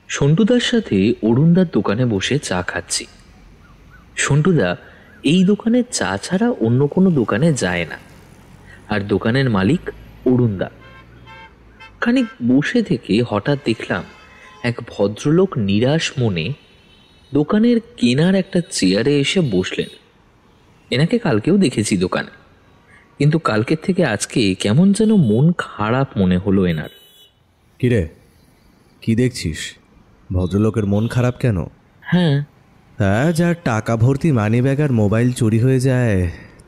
সন্টুদার সাথে অরুণদার দোকানে বসে চা খাচ্ছি। সন্টুদা এই দোকানে চা ছাড়া অন্য কোনো দোকানে যায় না, আর দোকানের মালিক অরুণদা। খানিক বসে থেকে হঠাৎ দেখলাম এক ভদ্রলোক নিরাশ মনে দোকানের কেনার একটা চেয়ারে এসে বসলেন। এনাকে কালকেও দেখেছি দোকানে, কিন্তু কালকের থেকে আজকে কেমন যেন মন খারাপ মনে হলো এনার। কিরে, কি দেখছিস? ভদ্রলোকের মন খারাপ কেন? হ্যাঁ, যার টাকা ভর্তি মানি ব্যাগ আর মোবাইল চুরি হয়ে যায়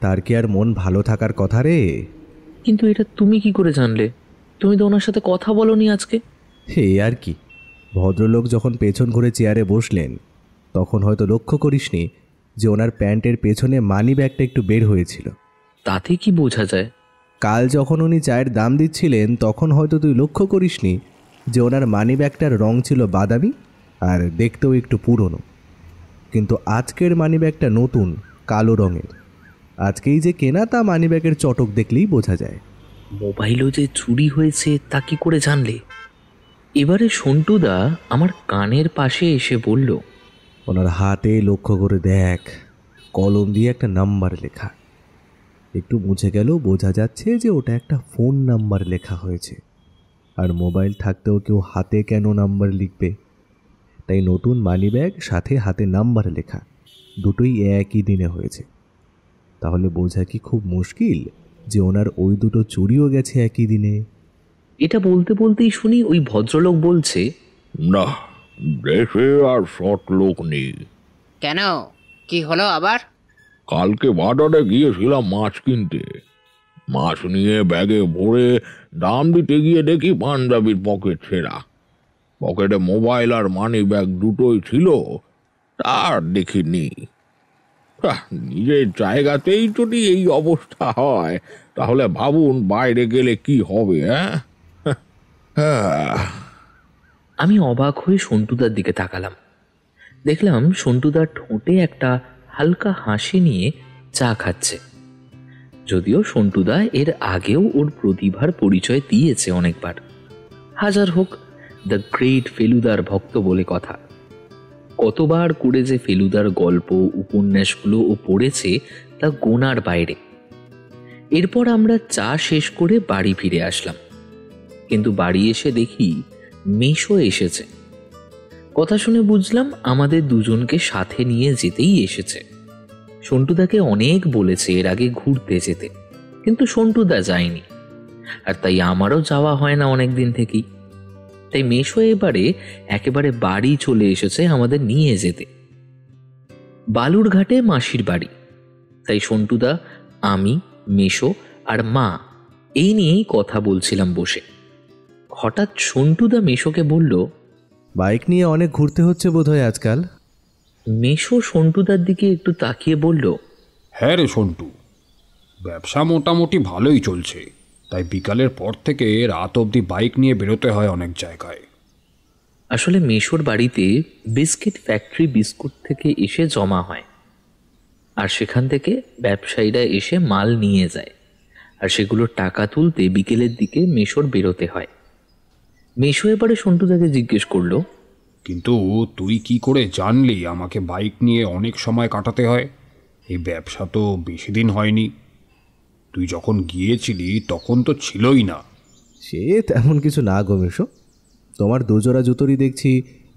তার কি আর মন ভালো থাকার কথা রে? কিন্তু এটা তুমি কি করে জানলে? তুমি তো ওনার সাথে কথা বলোনি আজকে। এই আর কি, ভদ্রলোক যখন পেছন ঘুরে চেয়ারে বসলেন তখন হয়তো লক্ষ্য করিসনি যে ওনার প্যান্টের পেছনে মানি ব্যাগটা একটু বের হয়েছিল। তাতে কি বোঝা যায়? কাল যখন উনি চায়ের দাম দিচ্ছিলেন তখন হয়তো তুই লক্ষ্য করিসনি যে ওনার মানি ব্যাগটার রং ছিল বাদামি আর দেখতেও একটু পুরনো, কিন্তু আজকের মানি ব্যাগটা নতুন কালো রঙের। আজকেই যে কেনা তা মানি ব্যাগের চটক দেখলেই বোঝা যায়। মোবাইলও যে চুরি হয়েছে তা কি করে জানলে? এবারে সন্টুদা আমার কানের পাশে এসে বলল, ওনার হাতে লক্ষ্য করে দেখ, কলম দিয়ে একটা নাম্বার লেখা। একটু মুছে গেল বোঝা যাচ্ছে যে ওটা একটা ফোন নাম্বার লেখা হয়েছে। আর মোবাইল থাকতেও কেউ হাতে কেন নাম্বার লিখবে? তাই নতুন মানি ব্যাগ সাথে হাতে নাম্বার লেখা, দুটোই একই দিনে হয়েছে। তাহলে বোঝা কি খুব মুশকিল যে ওনার ওই দুটো চুরিও গেছে একই দিনে? এটা বলতে বলতেই শুনি ওই ভদ্রলোক বলছে, না, দেশে আর সৎ লোক নেই। কেন, কি হলো আবার? কালকে বাজারে গিয়েছিলাম মাছ কিনতে। মাছ নিয়ে ব্যাগে ভরে দাম দিতে গিয়ে দেখি পাঞ্জাবির পকেট ছেঁড়া। পকেটে মোবাইল আর মানি ব্যাগ দুটোই ছিল, আর দেখিনি। নিজের জায়গাতেই যদি এই অবস্থা হয় তাহলে ভাবুন বাইরে গেলে কি হবে। হ্যাঁ, আমি অবাক হয়ে সন্টুদার দিকে তাকালাম। দেখলাম সন্টুদার ঠোঁটে একটা হালকা হাসি নিয়ে চা খাচ্ছে। যদিও সন্টুদা এর আগেও ওর প্রতিভার পরিচয় দিয়েছে অনেকবার। হাজার হোক, দ্য গ্রেট ফেলুদার ভক্ত বলে কথা। কতবার করে যে ফেলুদার গল্প উপন্যাসগুলো ও পড়েছে তা গোনার বাইরে। এরপর আমরা চা শেষ করে বাড়ি ফিরে আসলাম, কিন্তু বাড়ি এসে দেখি মেশো এসেছে। কথা শুনে বুঝলাম আমাদের দুজনকে সাথে নিয়ে যেতেই এসেছে। সন্টুদাকে অনেক বলেছে এর আগে ঘুরতে যেতে, কিন্তু সন্টুদা যায়নি, আর তাই আমারও যাওয়া হয় না অনেক দিন থেকেই। তাই মেশো এবারে একেবারে বাড়ি চলে এসেছে আমাদের নিয়ে যেতে। বালুরঘাটে মাসির বাড়ি। তাই সন্টুদা, আমি, মেশো আর মা এই নিয়েই কথা বলছিলাম বসে। হঠাৎ সন্টুদা মেশোকে বলল, বাইক নিয়ে অনেক ঘুরতে হচ্ছে বোধহয় আজকাল। মেশো সন্টুদার দিকে একটু তাকিয়ে বলল, হ্যাঁ রে সন্টু, ব্যবসা মোটামুটি ভালোই চলছে, তাই বিকালের পর থেকে রাত অবধি বাইক নিয়ে বেরোতে হয় অনেক জায়গায়। আসলে মেশোর বাড়িতে বিস্কিট ফ্যাক্টরি বিস্কুট থেকে এসে জমা হয়, আর সেখান থেকে ব্যবসায়ীরা এসে মাল নিয়ে যায়, আর সেগুলোর টাকা তুলতে বিকেলের দিকে মেশোর বেরোতে হয়। মেশো এবারে সন্টুদাকে জিজ্ঞেস করলো, কিন্তু তুই কি করে জানলি আমাকে বাইক নিয়ে অনেক সময় কাটাতে হয়? এই ব্যবসা তো বেশি দিন হয়নি, তুই যখন গিয়েছিলি তখন তো ছিলই না। সে তেমন কিছু না গো মেশো, তোমার দুজোড়া জুতোরই দেখছি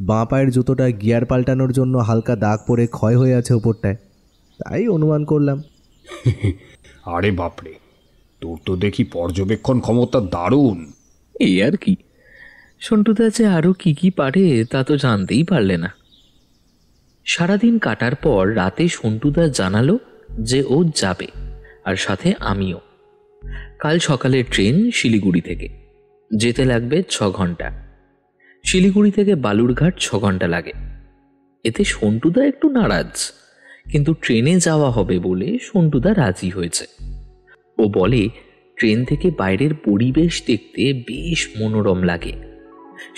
বাঁ পায়ের জুতোটা গিয়ার পাল্টানোর জন্য হালকা দাগ পড়ে ক্ষয় হয়ে আছে ওপরটায়, তাই অনুমান করলাম। আরে বাপরে, তোর তো দেখি পর্যবেক্ষণ ক্ষমতা দারুণ। এই আর কি, সন্টুদা যে আরো কি কি পারে তা তো জানতেই পারলে না। সারাদিন কাটার পর রাতে সন্টুদা জানালো যে ও যাবে, আর সাথে আমিও। কাল সকালের ট্রেন শিলিগুড়ি থেকে, যেতে লাগবে 6 ঘন্টা। শিলিগুড়ি থেকে বালুরঘাট 6 ঘন্টা লাগে। এতে সন্টুদা একটু নারাজ, কিন্তু ট্রেনে যাওয়া হবে বলে সন্টুদা রাজি হয়েছে। ও বলে ট্রেন থেকে বাইরের পরিবেশ দেখতে বেশ মনোরম লাগে,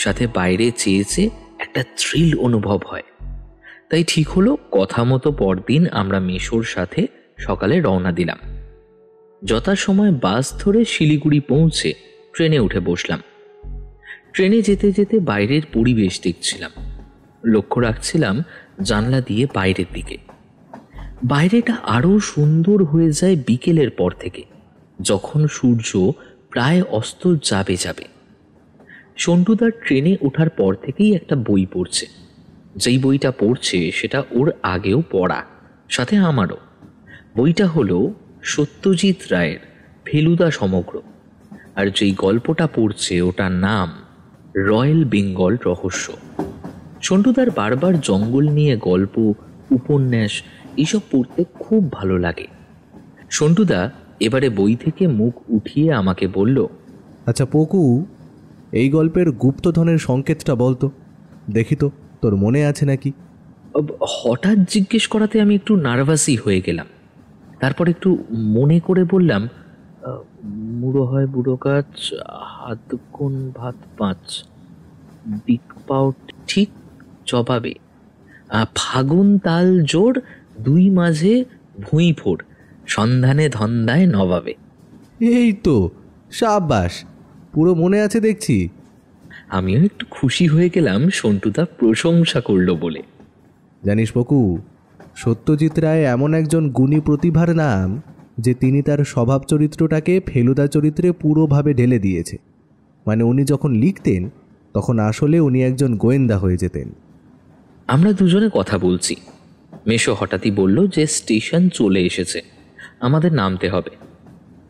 সাথে বাইরে চেয়েছে একটা থ্রিল অনুভব হয়। তাই ঠিক হলো, কথা মতো পরদিন আমরা মেশোর সাথে সকালে রওনা দিলাম। যথাসময় বাস ধরে শিলিগুড়ি পৌঁছে ট্রেনে উঠে বসলাম। ট্রেনে যেতে যেতে বাইরের পরিবেশ দেখছিলাম, লক্ষ্য রাখছিলাম জানলা দিয়ে বাইরের দিকে। বাইরেটা আরো সুন্দর হয়ে যায় বিকেলের পর থেকে, যখন সূর্য প্রায় অস্ত যাবে যাবে। সন্টুদার ট্রেনে ওঠার পর থেকেই একটা বই পড়ছে। যেই বইটা পড়ছে সেটা ওর আগেও পড়া, সাথে আমারও। বইটা হলো সত্যজিৎ রায়ের ফেলুদা সমগ্র, আর যেই গল্পটা পড়ছে ওটার নাম রয়্যাল বেঙ্গল রহস্য। সন্টুদার বারবার জঙ্গল নিয়ে গল্প, উপন্যাস এইসব পড়তে খুব ভালো লাগে। সন্টুদা এবারে বই থেকে মুখ উঠিয়ে আমাকে বলল, আচ্ছা পকু, এই গল্পের গুপ্তধনের সংকেতটা বলতো, দেখি তো তোর মনে আছে নাকি। হঠাৎ জিজ্ঞেস করাতে আমি একটু নার্ভাসই হয়ে গেলাম। তারপর একটু মনে করে বললাম, মুড়ো হয় বুড়ো গাছ, হাত কোন ভাত পাঁচ, দিক পাও ঠিক জবাবে, ফাগুন তাল জোর, দুই মাঝে ভুঁই ফোর, সন্ধানে ধন্দায় নবাবে। এই তো, সাবাস, পুরো মনে আছে দেখছি। আমিও একটু খুশি হয়ে গেলাম সন্টুদা প্রশংসা করলো বলে। জানিস পকু, সত্যজিৎ রায় এমন একজন গুণী প্রতিভার নাম যে তিনি তার স্বভাব চরিত্রটাকে ফেলুদা চরিত্রে পুরোভাবে ঢেলে দিয়েছে। মানে উনি যখন লিখতেন তখন আসলে উনি একজন গোয়েন্দা হয়ে যেতেন। আমরা দুজনে কথা বলছি, মেশো হঠাৎই বলল যে স্টেশন চলে এসেছে, আমাদের নামতে হবে।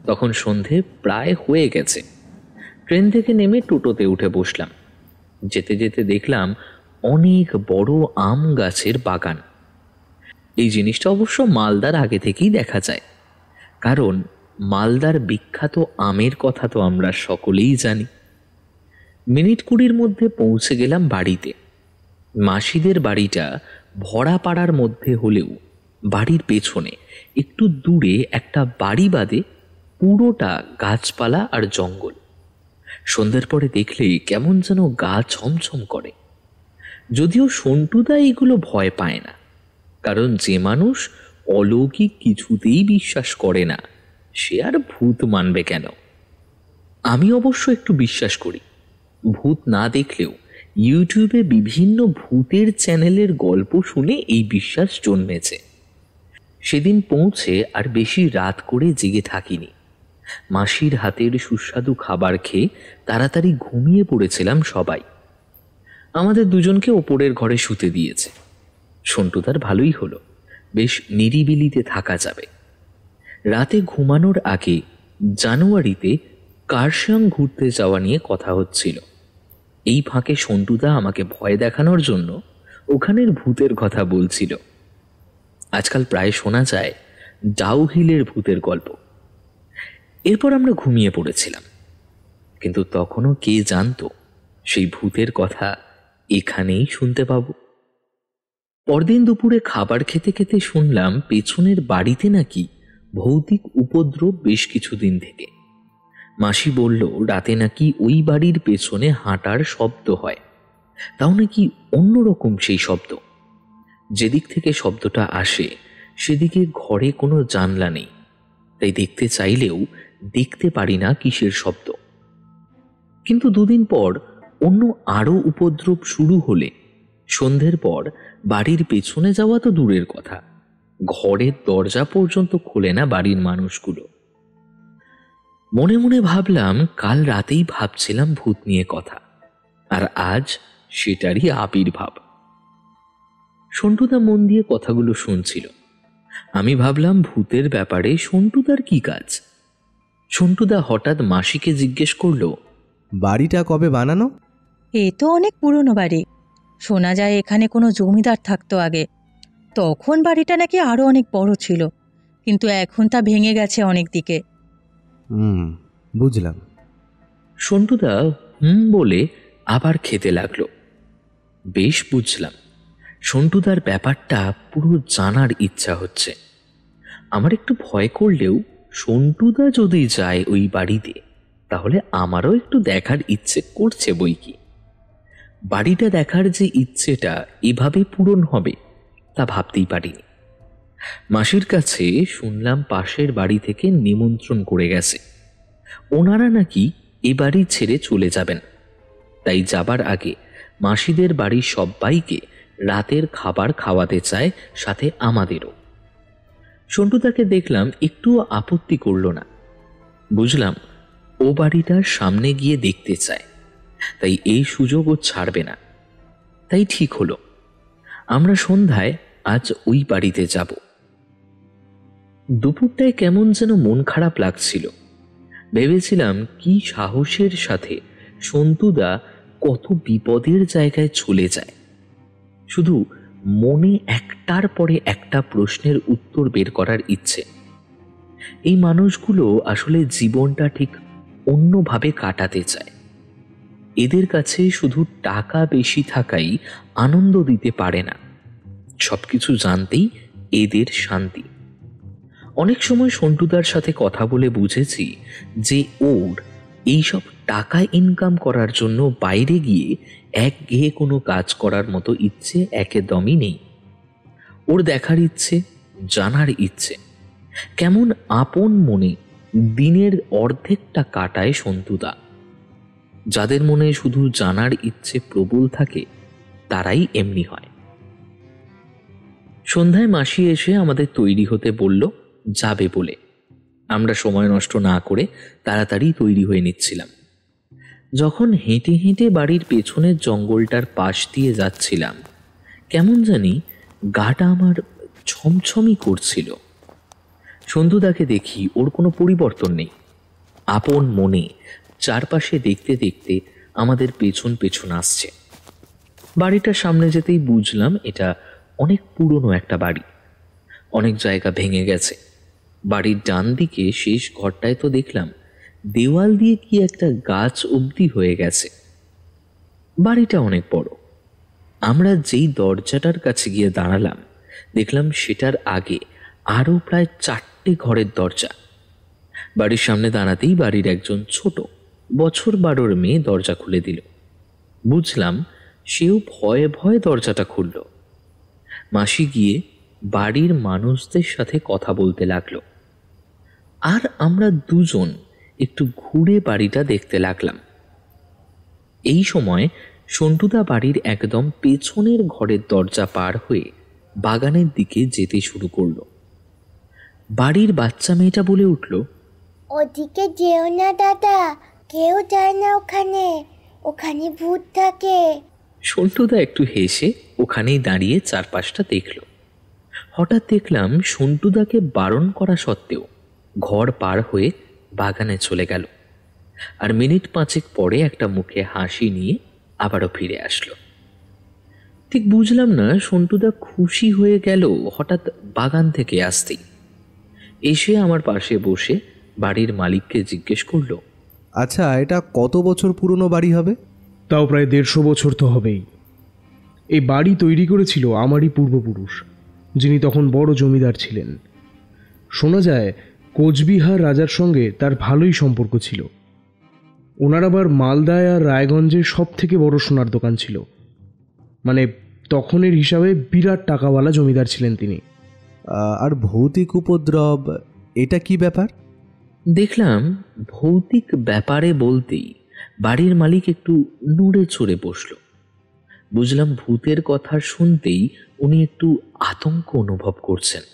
তখন সন্ধে প্রায় হয়ে গেছে। ট্রেন থেকে নেমে টোটোতে উঠে বসলাম। যেতে যেতে দেখলাম অনেক বড় আম গাছের বাগান। এই জিনিসটা অবশ্য মালদার আগে থেকেই দেখা যায়, কারণ মালদার বিখ্যাত আমের কথা তো আমরা সকলেই জানি। মিনিট 20 মধ্যে পৌঁছে গেলাম বাড়িতে। মাসিদের বাড়িটা ভরা পাড়ার মধ্যে হলেও বাড়ির পেছনে একটু দূরে একটা বাড়ি বাদে পুরোটা গাছপালা আর জঙ্গল। সন্ধ্যের পরে দেখলেই কেমন যেন গা ছমছম করে। যদিও সন্টুদা এগুলো ভয় পায় না, কারণ যে মানুষ অলৌকিক কিছুতেই বিশ্বাস করে না সে আর ভূত মানবে কেন? আমি অবশ্য একটু বিশ্বাস করি। ভূত না দেখলেও ইউটিউবে বিভিন্ন ভূতের চ্যানেলের গল্প শুনে এই বিশ্বাস জন্মেছে। সেদিন পৌঁছে আর বেশি রাত করে জেগে থাকিনি। মাসির হাতের সুস্বাদু খাবার খেয়ে তাড়াতাড়ি ঘুমিয়ে পড়েছিলাম সবাই। আমাদের দুজনকে ওপরের ঘরে শুতে দিয়েছে। সন্টুদার ভালোই হলো, বেশ নিরিবিলিতে থাকা যাবে। রাতে ঘুমানোর আগে জানুয়ারিতে কার্শিয়াং ঘুরতে যাওয়া নিয়ে কথা হচ্ছিল। এই ফাঁকে সন্টুদা আমাকে ভয় দেখানোর জন্য ওখানের ভূতের কথা বলছিল। আজকাল প্রায় শোনা যায় ডাউহিলের ভূতের গল্প। এরপর আমরা ঘুমিয়ে পড়েছিলাম, কিন্তু তখনও কে জানতো সেই ভূতের কথা এখানেই শুনতে পাব। পরদিন দুপুরে খাবার খেতে খেতে শুনলাম পেছনের বাড়িতে নাকি ভৌতিক উপদ্রব বেশ কিছুদিন থেকে। মাসি বলল রাতে নাকি ওই বাড়ির পেছনে হাঁটার শব্দ হয়, তাও নাকি অন্যরকম সেই শব্দ। যেদিক থেকে শব্দটা আসে সেদিকে ঘরে কোনো জানলা নেই, তাই দেখতে চাইলেও দেখতে পারি না কিসের শব্দ। কিন্তু দুদিন পর অন্য আরো উপদ্রব শুরু হলে সন্ধ্যের পর বাড়ির পেছনে যাওয়া তো দূরের কথা, ঘরের দরজা পর্যন্ত খোলে না বাড়ির মানুষগুলো। মনে মনে ভাবলাম কাল রাতেই ভাবছিলাম ভূত নিয়ে কথা, আর আজ সেটারই আবির্ভাব। সন্টুদা মন দিয়ে কথাগুলো শুনছিল। আমি ভাবলাম ভূতের ব্যাপারে সন্টুদার কি কাজ। সন্টুদা হঠাৎ মাসিকে জিজ্ঞেস করলো, বাড়িটা কবে বানানো? এ তো অনেক পুরনো বাড়ি। শোনা যায় এখানে কোনো জমিদার থাকতো আগে। তখন বাড়িটা নাকি আরো অনেক বড় ছিল, কিন্তু এখন তা ভেঙে গেছে অনেক দিকে। বুঝলাম। সন্টুদা বলে আবার খেতে লাগলো। বেশ বুঝলাম, সন্টুদার ব্যাপারটা পুরো জানার ইচ্ছা হচ্ছে। আমার একটু ভয় করলেও সন্টুদা যদি যায় ওই বাড়িতে তাহলে আমারও একটু দেখার ইচ্ছে করছে বই কি। বাড়িটা দেখার যে ইচ্ছেটা এভাবে পূরণ হবে তা ভাবতেই পারিনি। মাসির কাছে শুনলাম পাশের বাড়ি থেকে নিমন্ত্রণ করে গেছে, ওনারা নাকি এ বাড়ি ছেড়ে চলে যাবেন। তাই যাবার আগে মাসিদের বাড়ির সবাইকে রাতের খাবার খাওয়াতে চায়, সাথে আমাদেরও। সন্টুদাকে দেখলাম একটুও আপত্তি করল না। বুঝলাম ও বাড়িটার সামনে গিয়ে দেখতে চায়, তাই এই সুযোগ ও ছাড়বে না। তাই ঠিক হলো আমরা সন্ধ্যায় আজ ওই বাড়িতে যাব। দুপুরটায় কেমন যেন মন খারাপ লাগছিল। ভেবেছিলাম কি সাহসের সাথে সন্তুদা কত বিপদের জায়গায় চলে যায়। শুধু মনে একটার পরে একটা প্রশ্নের উত্তর বের করার ইচ্ছে। এই মানুষগুলো আসলে জীবনটা ঠিক অন্যভাবে কাটাতে চায়। এদের কাছে শুধু টাকা বেশি থাকাই আনন্দ দিতে পারে না, সবকিছু জানতেই এদের শান্তি। অনেক সময় সন্টুদার সাথে কথা বলে বুঝেছি যে ওর এইসব টাকা ইনকাম করার জন্য বাইরে গিয়ে একঘেয়ে কোনো কাজ করার মতো ইচ্ছে একদমই নেই। ওর দেখার ইচ্ছে, জানার ইচ্ছে। কেমন আপন মনে দিনের অর্ধেকটা কাটায় সন্তুদা। যাদের মনে শুধু জানার ইচ্ছে প্রবল থাকে তারাই এমনি হয়। সন্ধ্যায় মাসি এসে আমাদের তৈরি হতে বলল যাবে বলে। আমরা সময় নষ্ট না করে তাড়াতাড়ি তৈরি হয়ে নিচ্ছিলাম। যখন হেঁটে হেঁটে বাড়ির পেছনের জঙ্গলটার পাশ দিয়ে যাচ্ছিলাম, কেমন জানি গাটা আমার ছমছমই করছিল। সন্তুদাকে দেখি ওর কোনো পরিবর্তন নেই। আপন মনে চারপাশে দেখতে দেখতে আমাদের পেছন পেছন আসছে। বাড়িটার সামনে যেতেই বুঝলাম এটা অনেক পুরনো একটা বাড়ি। অনেক জায়গা ভেঙে গেছে। বাড়ির ডান দিকে শেষ ঘরটায় তো দেখলাম দেওয়াল দিয়ে কি একটা গাছ অবধি হয়ে গেছে। বাড়িটা অনেক বড়। আমরা যেই দরজাটার কাছে গিয়ে দাঁড়ালাম দেখলাম সেটার আগে আরও প্রায় 4টে ঘরের দরজা। বাড়ির সামনে দাঁড়াতেই বাড়ির একজন ছোট বছর 12-র মেয়ে দরজা খুলে দিল। বুঝলাম সেও ভয়ে ভয়ে দরজাটা খুলল। মাসি গিয়ে বাড়ির মানুষদের সাথে কথা বলতে লাগলো, আর আমরা দুজন একটু ঘুরে বাড়িটা দেখতে লাগলাম। এই সময় সন্টুদা বাড়ির একদম পেছনের ঘরের দরজা পার হয়ে বাগানের দিকে যেতে শুরু করলো। বাড়ির বাচ্চা মেয়েটা বলে উঠল, ওদিকে যেও না দাদা, কেউ যায় না ওখানে, ওখানে ভূত থাকে। সন্টুদা একটু হেসে ওখানেই দাঁড়িয়ে চারপাশটা দেখল। হঠাৎ দেখলাম সন্টুদাকে বারণ করা সত্ত্বেও ঘর পার হয়ে বাগানে চলে গেল, আর মিনিট 5 পরে একটা মুখে হাসি নিয়ে আবারও ফিরে আসলো। ঠিক বুঝলাম না সন্টুদা খুশি হয়ে গেল হঠাৎ বাগান থেকে আসতেই। এসে আমার পাশে বসে বাড়ির মালিককে জিজ্ঞেস করলো, আচ্ছা, এটা কত বছর পুরনো বাড়ি হবে? তাও প্রায় 150 বছর তো হবেই। এই বাড়ি তৈরি করেছিল আমারই পূর্বপুরুষ, যিনি তখন বড় জমিদার ছিলেন। শোনা যায় কোচবিহার রাজার সঙ্গে তার ভালোই সম্পর্ক ছিল। ওনার আবার মালদায় আর রায়গঞ্জে সব থেকে বড় সোনার দোকান ছিল। মানে তখনের হিসাবে বিরাট টাকাওয়ালা জমিদার ছিলেন তিনি। আর ভৌতিক উপদ্রব, এটা কি ব্যাপার? দেখলাম ভৌতিক ব্যাপারে বলতেই বাড়ির মালিক একটু নড়ে চড়ে বসল। বুঝলাম ভূতের কথা শুনতেই উনি একটু আতঙ্ক অনুভব করছেন।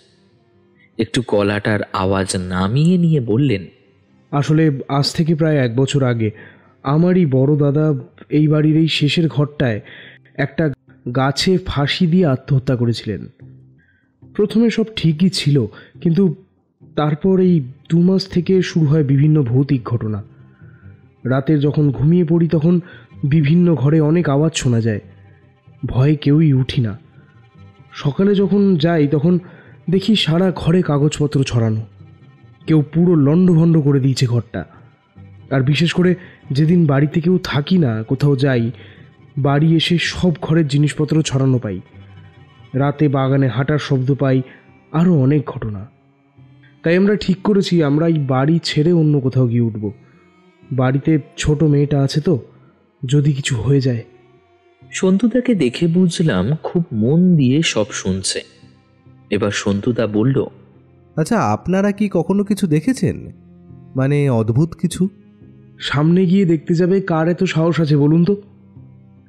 একটু গলাটার আওয়াজ নামিয়ে নিয়ে বললেন, আসলে আজ থেকে প্রায় 1 বছর আগে আমারই বড় দাদা এই বাড়ির এই শেষের ঘরটায় একটা গাছে ফাঁসি দিয়ে আত্মহত্যা করেছিলেন। প্রথমে সব ঠিকই ছিল, কিন্তু তারপর এই 2 মাস থেকে শুরু হয় বিভিন্ন ভৌতিক ঘটনা। রাতে যখন ঘুমিয়ে পড়ি তখন বিভিন্ন ঘরে অনেক আওয়াজ শোনা যায়। ভয়ে কেউই উঠি না। সকালে যখন যাই তখন দেখি সারা ঘরে কাগজপত্র ছড়ানো। কেউ পুরো লণ্ডভণ্ড করে দিয়েছে ঘরটা। আর বিশেষ করে যেদিন বাড়িতে কেউ থাকি না, কোথাও যাই, বাড়ি এসে সব ঘরের জিনিসপত্র ছড়ানো পাই। রাতে বাগানে হাঁটার শব্দ পাই, আরও অনেক ঘটনা। তাই আমরা ঠিক করেছি আমরা এই বাড়ি ছেড়ে অন্য কোথাও গিয়ে উঠব। বাড়িতে ছোট মেয়েটা আছে তো, যদি কিছু হয়ে যায়। সন্তুদাকে দেখে বুঝলাম খুব মন দিয়ে সব শুনছে। এবার সন্তুদা বলল, আচ্ছা, আপনারা কি কখনো কিছু দেখেছেন? মানে অদ্ভুত কিছু? সামনে গিয়ে দেখতে যাবে কার এত সাহস আছে বলুন তো?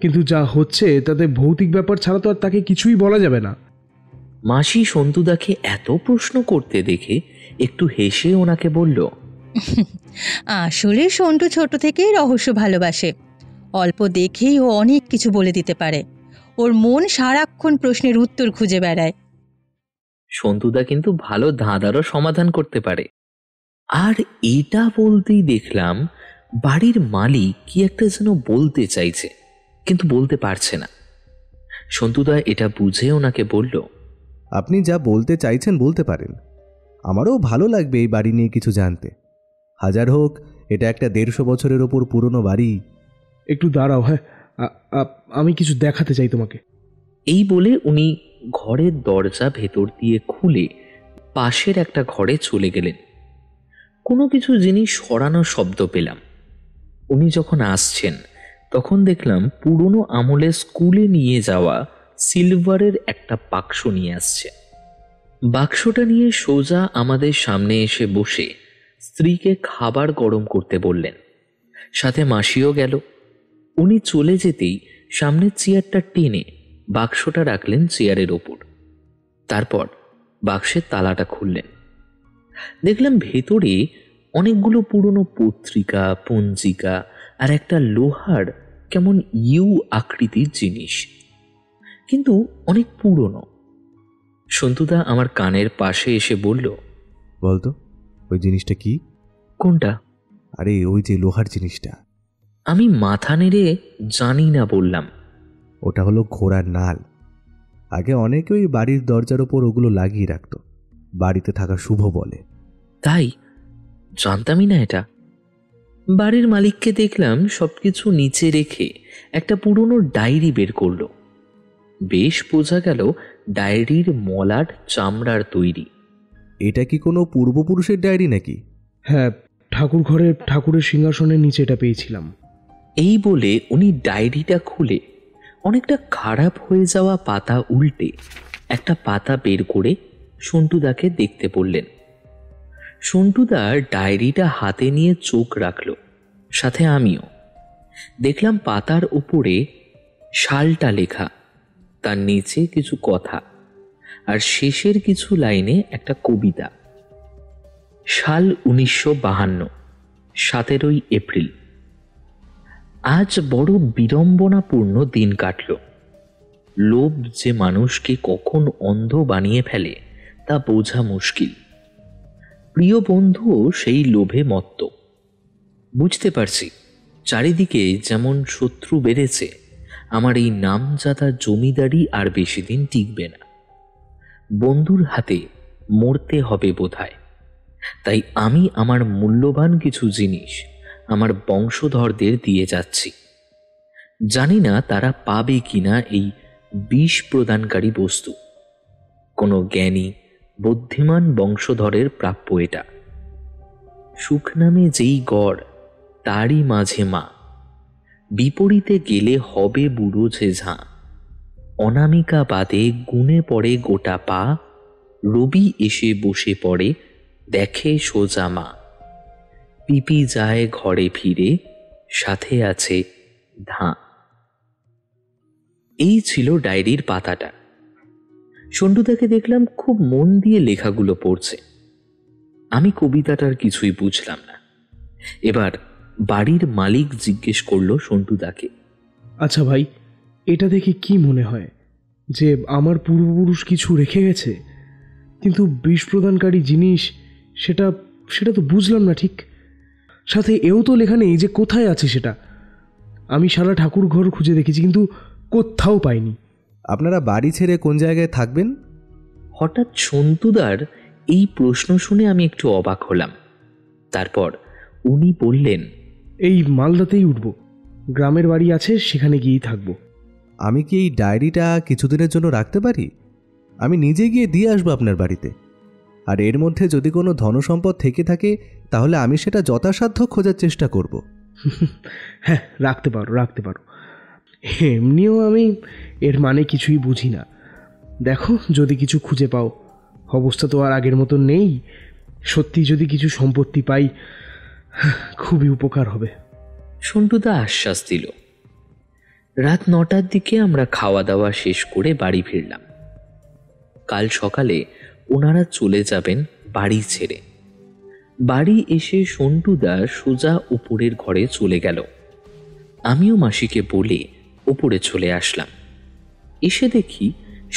কিন্তু যা হচ্ছে তাতে ভৌতিক ব্যাপার ছাড়া তো আর তাকে কিছুই বলা যাবে না। মাসি সন্তুদাকে এত প্রশ্ন করতে দেখে একটু হেসে ওনাকে বলল, আসলে সন্টু ছোট থেকেই রহস্য ভালোবাসে। অল্প দেখেই ও অনেক কিছু বলে দিতে পারে। ওর মন সারাক্ষণ প্রশ্নের উত্তর খুঁজে বেড়ায়। সন্তুদা কিন্তু ভালো ধাঁধারও সমাধান করতে পারে। আর এটা বলতেই দেখলাম বাড়ির মালিক কি একটা যেন বলতে চাইছে, কিন্তু বলতে পারছে না। সন্তুদা এটা বুঝে ওনাকে বলল, আপনি যা বলতে চাইছেন বলতে পারেন। আমারও ভালো লাগবে এই বাড়ি নিয়ে কিছু জানতে। হাজার হোক এটা একটা 150 বছরের ওপর পুরনো বাড়ি। একটু দাঁড়াও, হ্যাঁ, আমি কিছু দেখাতে চাই তোমাকে। এই বলে উনি ঘরের দরজা ভেতর দিয়ে খুলে পাশের একটা ঘরে চলে গেলেন। কোনো কিছু জিনিস সরানোর শব্দ পেলাম। উনি যখন আসছেন তখন দেখলাম পুরনো আমলে স্কুলে নিয়ে যাওয়া সিলভারের একটা বাক্স নিয়ে আসছে। বাক্সটা নিয়ে সোজা আমাদের সামনে এসে বসে স্ত্রীকে খাবার গরম করতে বললেন। সাথে মাসিও গেল। উনি চলে যেতেই সামনের চেয়ারটা টেনে বাক্সটা রাখলেন চেয়ারের ওপর। তারপর বাক্সের তালাটা খুললেন। দেখলাম ভেতরে অনেকগুলো পুরনো পত্রিকা, পঞ্জিকা আর একটা লোহার কেমন ইউ আকৃতির জিনিস, কিন্তু অনেক পুরনো। সন্তুদা আমার কানের পাশে এসে বলল, বলতো ওই জিনিসটা কি? কোনটা? আরে ওই যে লোহার জিনিসটা। আমি মাথা নেড়ে জানি না বললাম। ওটা হলো ঘোড়ার নাল। আগে অনেকে ওই বাড়ির দরজার ওপর ওগুলো লাগিয়ে রাখতো, বাড়িতে থাকা শুভ বলে। তাই? জানতামই না এটা। বাড়ির মালিককে দেখলাম সবকিছু নিচে রেখে একটা পুরনো ডায়েরি বের করলো। বেশ বোঝা গেল ডায়েরির মলাট চামড়ার তৈরি। এটা কি কোনো পূর্বপুরুষের ডায়েরি নাকি? হ্যাঁ, ঠাকুর ঘরে ঠাকুরের সিংহাসনের নিচে এটা পেয়েছিলাম। এই বলে উনি ডায়েরিটা খুলে অনেকটা খারাপ হয়ে যাওয়া পাতা উল্টে একটা পাতা বের করে সন্টুদাকে দেখতে বললেন। সন্টুদা ডায়েরিটা হাতে নিয়ে চোখ রাখল, সাথে আমিও। দেখলাম পাতার উপরে সালটা লেখা, তার নিচে কিছু কথা, আর শেষের কিছু লাইনে একটা কবিতা। সাল 1952, 17 এপ্রিল। আজ বড় বিড়ম্বনাপূর্ণ দিন কাটল। লোভ যে মানুষকে কখন অন্ধ বানিয়ে ফেলে তা বোঝা মুশকিল। প্রিয় বন্ধুও সেই লোভে মত্ত। বুঝতে পারছি চারিদিকে যেমন শত্রু বেড়েছে, আমার এই নামজাদা জমিদারি আর বেশি দিন টিকবে না। বন্ধুর হাতে মরতে হবে বোধহয়। তাই আমি আমার মূল্যবান কিছু জিনিস আমার বংশধরদের দিয়ে যাচ্ছি। জানি না তারা পাবে কিনা এই বিষ প্রদানকারী বস্তু। কোনো জ্ঞানী বুদ্ধিমান বংশধরের প্রাপ্য এটা। সুখ নামে যেই গড় তারই মাঝে মা, বিপরীতে গেলে হবে বুড়ো ঝেঝা। অনামিকা বাদে গুনে পড়ে গোটা পা, রবি এসে বসে পড়ে দেখে সোজা মা। পিপি যায় ঘরে ফিরে, সাথে আছে ধাঁ। এই ছিল ডায়েরির পাতাটা। সন্টুদাকে দেখলাম খুব মন দিয়ে লেখাগুলো পড়ছে। আমি কবিতাটার কিছুই বুঝলাম না। এবার বাড়ির মালিক জিজ্ঞেস করলো সন্টুদাকে, আচ্ছা ভাই, এটা দেখে কি মনে হয় যে আমার পূর্বপুরুষ কিছু রেখে গেছে? কিন্তু বিষ প্রদানকারী জিনিস, সেটা সেটা তো বুঝলাম না ঠিক। সাথে এও তো লেখা নেই যে কোথায় আছে সেটা। আমি সারা ঠাকুর ঘর খুঁজে দেখেছি, কিন্তু কোথাও পাইনি। আপনারা বাড়ি ছেড়ে কোন জায়গায় থাকবেন? হঠাৎ সন্তুদার এই প্রশ্ন শুনে আমি একটু অবাক হলাম। তারপর উনি বললেন, এই মালদাতেই উঠব, গ্রামের বাড়ি আছে, সেখানে গিয়েই থাকবো। আমি কি এই ডায়েরিটা কিছুদিনের জন্য রাখতে পারি? আমি নিজে গিয়ে দিয়ে আসবো আপনার বাড়িতে। আর এর মধ্যে যদি কোনো ধনসম্পদ থেকে থাকে তাহলে আমি সেটা যথাসাধ্য খোঁজার চেষ্টা করব। হ্যাঁ, রাখতে পারো, রাখতে পারো। এমনিও আমি এর মানে কিছুই বুঝি না। দেখো যদি কিছু খুঁজে পাও। অবস্থা তো আর আগের মতো নেই। সত্যি যদি কিছু সম্পত্তি পাই খুবই উপকার হবে। সন্টুদা আশ্বাস দিল। রাত 9টার দিকে আমরা খাওয়া দাওয়া শেষ করে বাড়ি ফিরলাম। কাল সকালে ওনারা চলে যাবেন বাড়ি ছেড়ে। বাড়ি এসে সন্টুদা সোজা উপরের ঘরে চলে গেল। আমিও মাসিকে বলে উপরে চলে আসলাম। এসে দেখি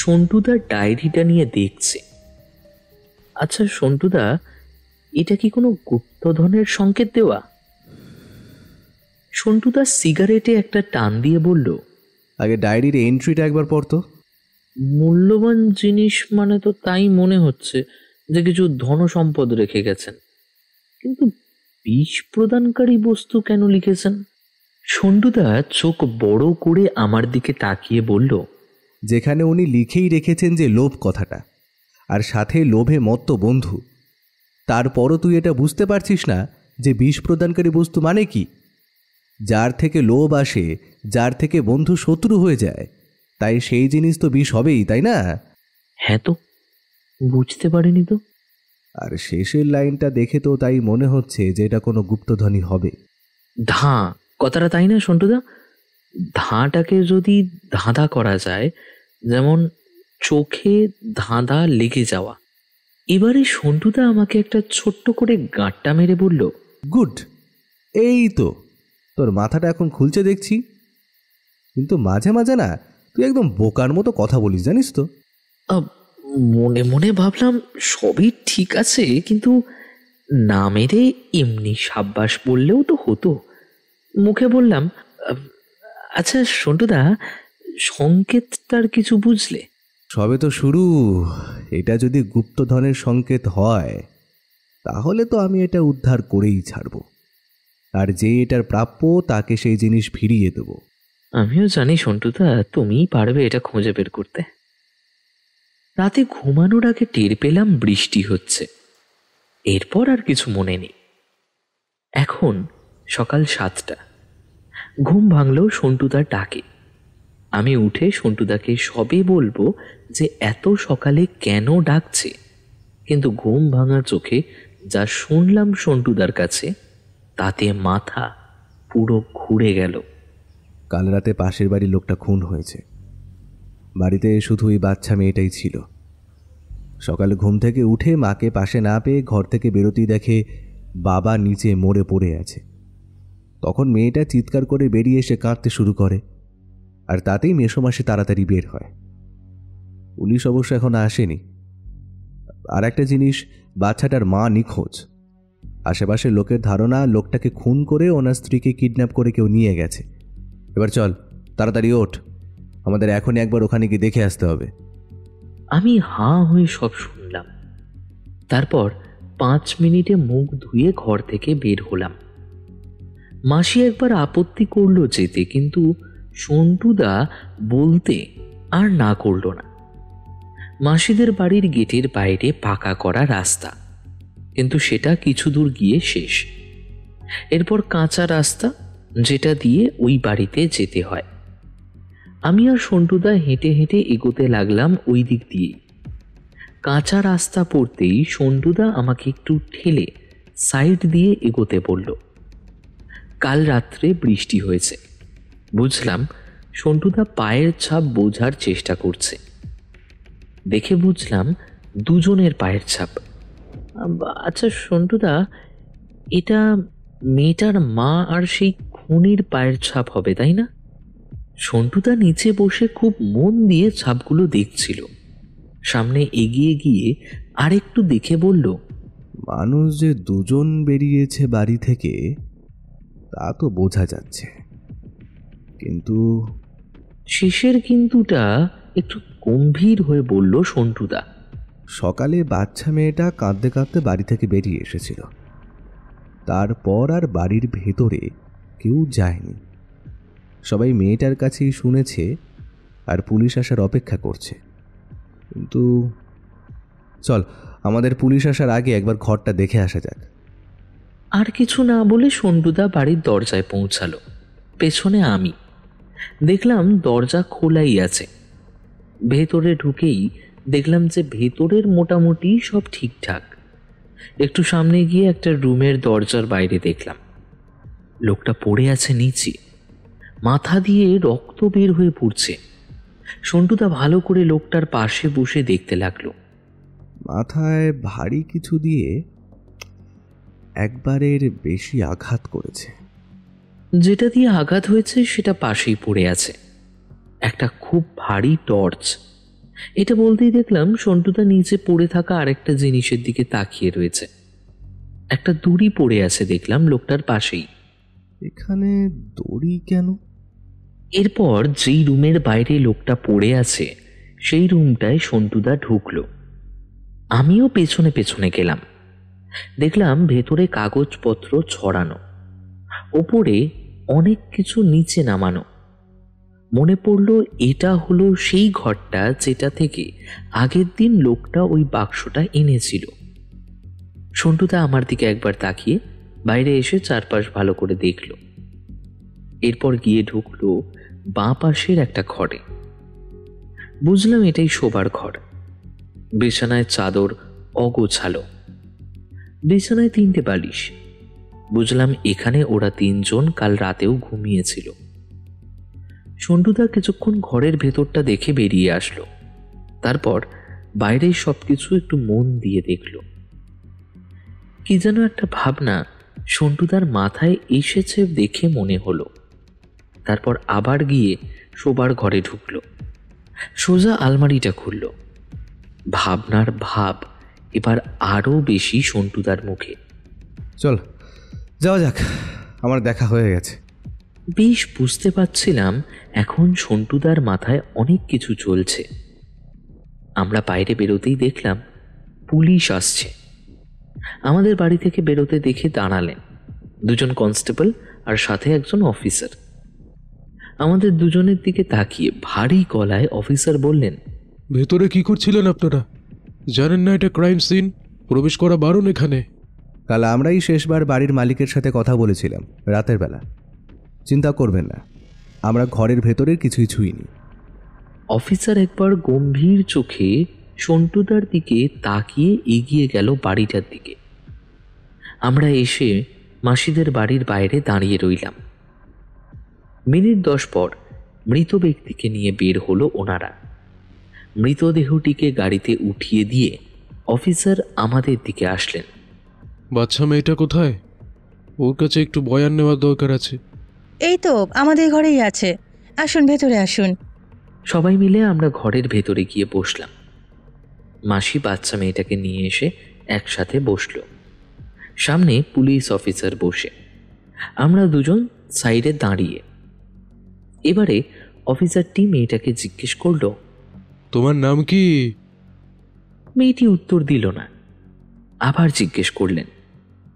সন্টুদা ডায়েরিটা নিয়ে দেখছে। আচ্ছা সন্টুদা, এটা কি কোনো গুপ্তধনের সংকেত দেওয়া? সন্টুদা সিগারেটে একটা টান দিয়ে বলল, আগে ডায়েরির এন্ট্রিটা একবার পড়তো। মূল্যবান জিনিস মানে তো তাই মনে হচ্ছে যে কিছু ধন সম্পদ রেখে গেছেন, কিন্তু বিষ প্রদানকারী বস্তু কেন লিখেছেন? সন্টুদা চোখ বড় করে আমার দিকে তাকিয়ে বলল, যেখানে উনি লিখেই রেখেছেন যে লোভ কথাটা, আর সাথে লোভে মত্ত বন্ধু, তারপরও তুই এটা বুঝতে পারছিস না যে বিষ প্রদানকারী বস্তু মানে কি? যার থেকে লোভ আসে, যার থেকে বন্ধু শত্রু হয়ে যায়, তাই সেই জিনিস তো বিষ হবেই, তাই না? হ্যাঁ তো, বুঝতে পারিনি তো। আর শেষের লাইনটা দেখে তো তাই মনে হচ্ছে যে এটা কোনো গুপ্তধনই হবে। ধাঁ কথাটা তাই না সন্টুদা? ধাঁটাকে যদি ধাঁধা করা যায়, যেমন চোখে ধাঁধা লেগে যাওয়া। এবারে সন্টুদা আমাকে একটা ছোট্ট করে গাঁটটা মেরে বলল, গুড, এই তো তোর মাথাটা এখন খুলছে দেখছি। কিন্তু মাঝে মাঝে না তুই একদম বোকার মতো কথা বলিস, জানিস তো? মনে মনে ভাবলাম সবই ঠিক আছে, কিন্তু না মেরে এমনি সাব্বাস বললেও তো হতো। মুখে বললাম, আচ্ছা সন্টুদা, সংকেতটার কিছু বুঝলে? সবে তো শুরু। এটা যদি গুপ্তধনের সংকেত হয় তাহলে তো আমি এটা উদ্ধার করেই ছাড়ব, আর যে এটার প্রাপ্য তাকে সেই জিনিস ফিরিয়ে দেব। আমিও জানি সন্টুদা, তুমিই পারবে এটা খুঁজে বের করতে। রাতে ঘুমানোর আগে টের পেলাম বৃষ্টি হচ্ছে। এরপর আর কিছু মনে নেই। এখন সকাল 7টা। ঘুম ভাঙলেও সন্টুদার ডাকে। আমি উঠে সন্টুদাকে সবে বলবো যে এত সকালে কেন ডাকছে, কিন্তু ঘুম ভাঙার চোখে যা শুনলাম সন্টুদার কাছে, তাতে মাথা পুরো ঘুরে গেল। কাল রাতে পাশের বাড়ির লোকটা খুন হয়েছে। বাড়িতে শুধু ওই বাচ্চা মেয়েটাই ছিল। সকালে ঘুম থেকে উঠে মাকে পাশে না পেয়ে ঘর থেকে বেরোতেই দেখে বাবা নিচে মরে পড়ে আছে। তখন মেয়েটা চিৎকার করে বেরিয়ে এসে কাঁদতে শুরু করে, আর তাতেই মেসোমাসে তাড়াতাড়ি বের হয়। পুলিশ অবশ্য এখন আসেনি। আর একটা জিনিস, বাচ্চাটার মা নিখোঁজ। আশেপাশের লোকের ধারণা লোকটাকে খুন করে ওনার স্ত্রীকে কিডন্যাপ করে কেউ নিয়ে গেছে। এবার চল, তাড়াতাড়ি ওঠ, আমাদের এখনই একবার ওখানে গিয়ে দেখে আসতে হবে। আমি হাঁ হয়ে সব শুনলাম। তারপর 5 মিনিটে মুখ ধুয়ে ঘর থেকে বের হলাম। মাসি একবার আপত্তি করলো যেতে, কিন্তু সন্টুদা বলতে আর না করল না। মাসিদের বাড়ির গেটের বাইরে পাকা করা রাস্তা, কিন্তু সেটা কিছু দূর গিয়ে শেষ। এরপর কাঁচা রাস্তা, যেটা দিয়ে ওই বাড়িতে যেতে হয়। আমি আর সন্টুদা হেঁটে হেঁটে এগোতে লাগলাম ওই দিক দিয়েই। কাঁচা রাস্তা পড়তেই সন্টুদা আমাকে একটু ঠেলে সাইড দিয়ে এগোতে বলল। কাল রাত্রে বৃষ্টি হয়েছে, বুঝলাম সন্টুদা পায়ের ছাপ বোঝার চেষ্টা করছে। দেখে বুঝলাম দুজনের পায়ের ছাপ। আচ্ছা সন্টুদা, এটা মেয়েটার মা আর সেই খুনির পায়ের ছাপ হবে, তাই না? সন্টুদা নিচে বসে খুব মন দিয়ে ছাপগুলো দেখছিল। সামনে এগিয়ে গিয়ে আরেকটু দেখে বলল, মানুষ যে দুজন বেরিয়েছে বাড়ি থেকে তা তো বোঝা যাচ্ছে, কিন্তু শেষের কিন্তুটা একটু গম্ভীর হয়ে বলল সন্টুদা। সকালে বাচ্চা মেয়েটা কাঁদতে কাঁদতে বাড়ি থেকে বেরিয়ে এসেছিল। তারপর আর বাড়ির ভেতরে কেউ যায়নি। সবাই মেয়েটার কাছেই শুনেছে আর পুলিশ আসার অপেক্ষা করছে। কিন্তু চল, আমাদের পুলিশ আসার আগে একবার ঘরটা দেখে আসা যাক। আর কিছু না বলে সন্টুদা বাড়ির দরজায় পৌঁছালো। পেছনে আমি দেখলাম দরজা খোলাই আছে। ভেতরে ঢুকেই দেখলাম যে ভেতরের মোটামুটি সব ঠিকঠাক। একটু সামনে গিয়ে একটা রুমের দরজার বাইরে দেখলাম লোকটা পড়ে আছে নিচে। মাথা দিয়ে রক্ত বের হয়ে পড়ছে। সন্টুদা ভালো করে লোকটার পাশে বসে দেখতে লাগলো। মাথায় ভারী কিছু দিয়ে একবারের বেশি আঘাত করেছে। যেটা দিয়ে আঘাত হয়েছে সেটা পাশেই পড়ে আছে, একটা খুব ভারী টর্চ। এটা বলতেই দেখলাম সন্টুদা নিচে পড়ে থাকা আরেকটা জিনিসের দিকে তাকিয়ে রয়েছে। একটা দড়ি পড়ে আছে দেখলাম লোকটার পাশেই। এখানে দড়ি কেন? এরপর যেই রুমের বাইরে লোকটা পড়ে আছে সেই রুমটায় সন্টুদা ঢুকলো। আমিও পেছনে পেছনে গেলাম। দেখলাম ভেতরে কাগজপত্র ছড়ানো, ওপরে অনেক কিছু নিচে নামানো। মনে পড়ল এটা হলো সেই ঘরটা যেটা থেকে আগের দিন লোকটা ওই বাক্সটা এনেছিল। সন্টুদা আমার দিকে একবার তাকিয়ে বাইরে এসে চারপাশ ভালো করে দেখল। এরপর গিয়ে ঢুকলো বাঁ পাশের একটা ঘরে। বুঝলাম এটাই শোবার ঘর। বিছানায় চাদর অগোছালো, বিছানায় 3টে বালিশ। বুঝলাম এখানে ওরা 3 জন কাল রাতেও ঘুমিয়েছিল। সন্টুদা কিছুক্ষণ ঘরের ভেতরটা দেখে বেরিয়ে আসলো। তারপর বাইরের সবকিছু একটু মন দিয়ে দেখল। কি যেন একটা ভাবনা সন্টুদার মাথায় এসেছে দেখে মনে হলো। তারপর আবার গিয়ে শোবার ঘরে ঢুকলো, সোজা আলমারিটা খুলল। ভাবনার ভাব এবার আরো বেশি সন্টুদার মুখে। চল যাওয়া যাক, আমার দেখা হয়ে গেছে। বেশ বুঝতে পারছিলাম এখন সন্টুদার মাথায় অনেক কিছু চলছে। আমরা বাইরে বেরোতেই দেখলাম পুলিশ আসছে। আমাদের বাড়ি থেকে বেরোতে দেখে দাঁড়ালেন 2 জন কনস্টেবল আর সাথে একজন অফিসার। আমাদের দুজনের দিকে তাকিয়ে ভারী গলায় অফিসার বললেন, ভেতরে কি করছিলেন আপনারা? জানেন না এটা ক্রাইম সিন, প্রবেশ করা বারণ এখানে। কাল আমরাই শেষবার বাড়ির মালিকের সাথে কথা বলেছিলাম রাতের বেলা। চিন্তা করবেন না, আমরা ঘরের ভেতরের কিছুই ছুঁইনি। অফিসার একবার গম্ভীর চোখে সন্টুদার দিকে তাকিয়ে এগিয়ে গেল বাড়িটার দিকে। আমরা এসে মাসিদের বাড়ির বাইরে দাঁড়িয়ে রইলাম। মিনিট 10 পর মৃত ব্যক্তিকে নিয়ে বের হলো ওনারা। মৃতদেহটিকে গাড়িতে উঠিয়ে দিয়ে অফিসার আমাদের দিকে আসলেন। বাচ্চা মেয়েটা কোথায়? ওর কাছে একটু বয়ান নেওয়ার দরকার আছে। এই তো আমাদের ঘরেই আছে, আসুন ভেতরে আসুন। সবাই মিলে আমরা ঘরের ভেতরে গিয়ে বসলাম। মাসি বাচ্চা মেয়েটাকে নিয়ে এসে একসাথে বসল। সামনে পুলিশ অফিসার বসে, আমরা 2 জন সাইডে দাঁড়িয়ে। এবারে অফিসারটি মেয়েটাকে জিজ্ঞেস করলো, তোমার নাম কি? মেয়েটি উত্তর দিল না। আবার জিজ্ঞেস করলেন,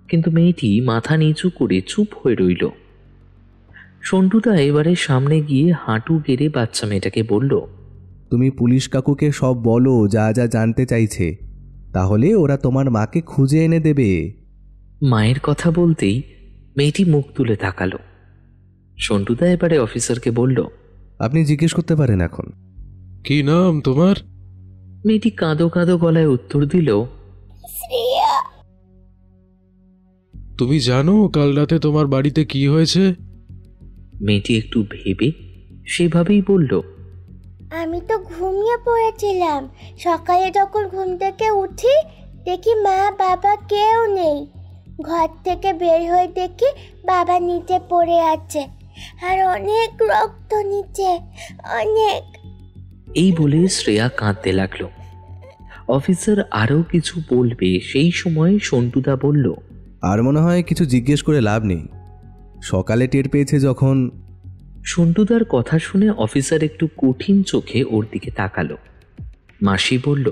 কিন্তু মেয়েটি মাথা নিচু করে চুপ হয়ে রইল। সন্টুদা এবারে সামনে গিয়ে হাঁটু গেড়ে বাচ্চা মেয়েটাকে বলল, তুমি পুলিশ কাকুকে সব বলো যা যা জানতে চাইছে, তাহলে ওরা তোমার মাকে খুঁজে এনে দেবে। মায়ের কথা বলতেই মেয়েটি মুখ তুলে তাকালো। সন্টুদা এবারে অফিসারকে বলল, আপনি জিজ্ঞেস করতে পারেন এখন। কি নাম তোমার? মেয়েটি কাঁদো কাঁদো গলায় উত্তর দিল, শ্রেয়া। তুমি জানো কাল রাতে তোমার বাড়িতে কি হয়েছে? মেয়েটি একটু ভেবে সেভাবেই বলল, আমি তো ঘুমিয়ে পড়েছিলাম। সকালে যখন ঘুম থেকে উঠি দেখি মা বাবা কেউ নেই। ঘর থেকে বের হয়ে দেখি বাবা নিচে পড়ে আছে, আর অনেক রক্ত নিচে, অনেক। এই বলে শ্রেয়া কাঁদতে লাগলো। অফিসার আরও কিছু বলবে সেই সময় সন্টুদা বলল, আর মনে হয় কিছু জিজ্ঞেস করে লাভ নেই, সকালে টের পেয়েছে যখন। সন্টুদার কথা শুনে অফিসার একটু কঠিন চোখে ওর দিকে তাকালো। মাসি বলল,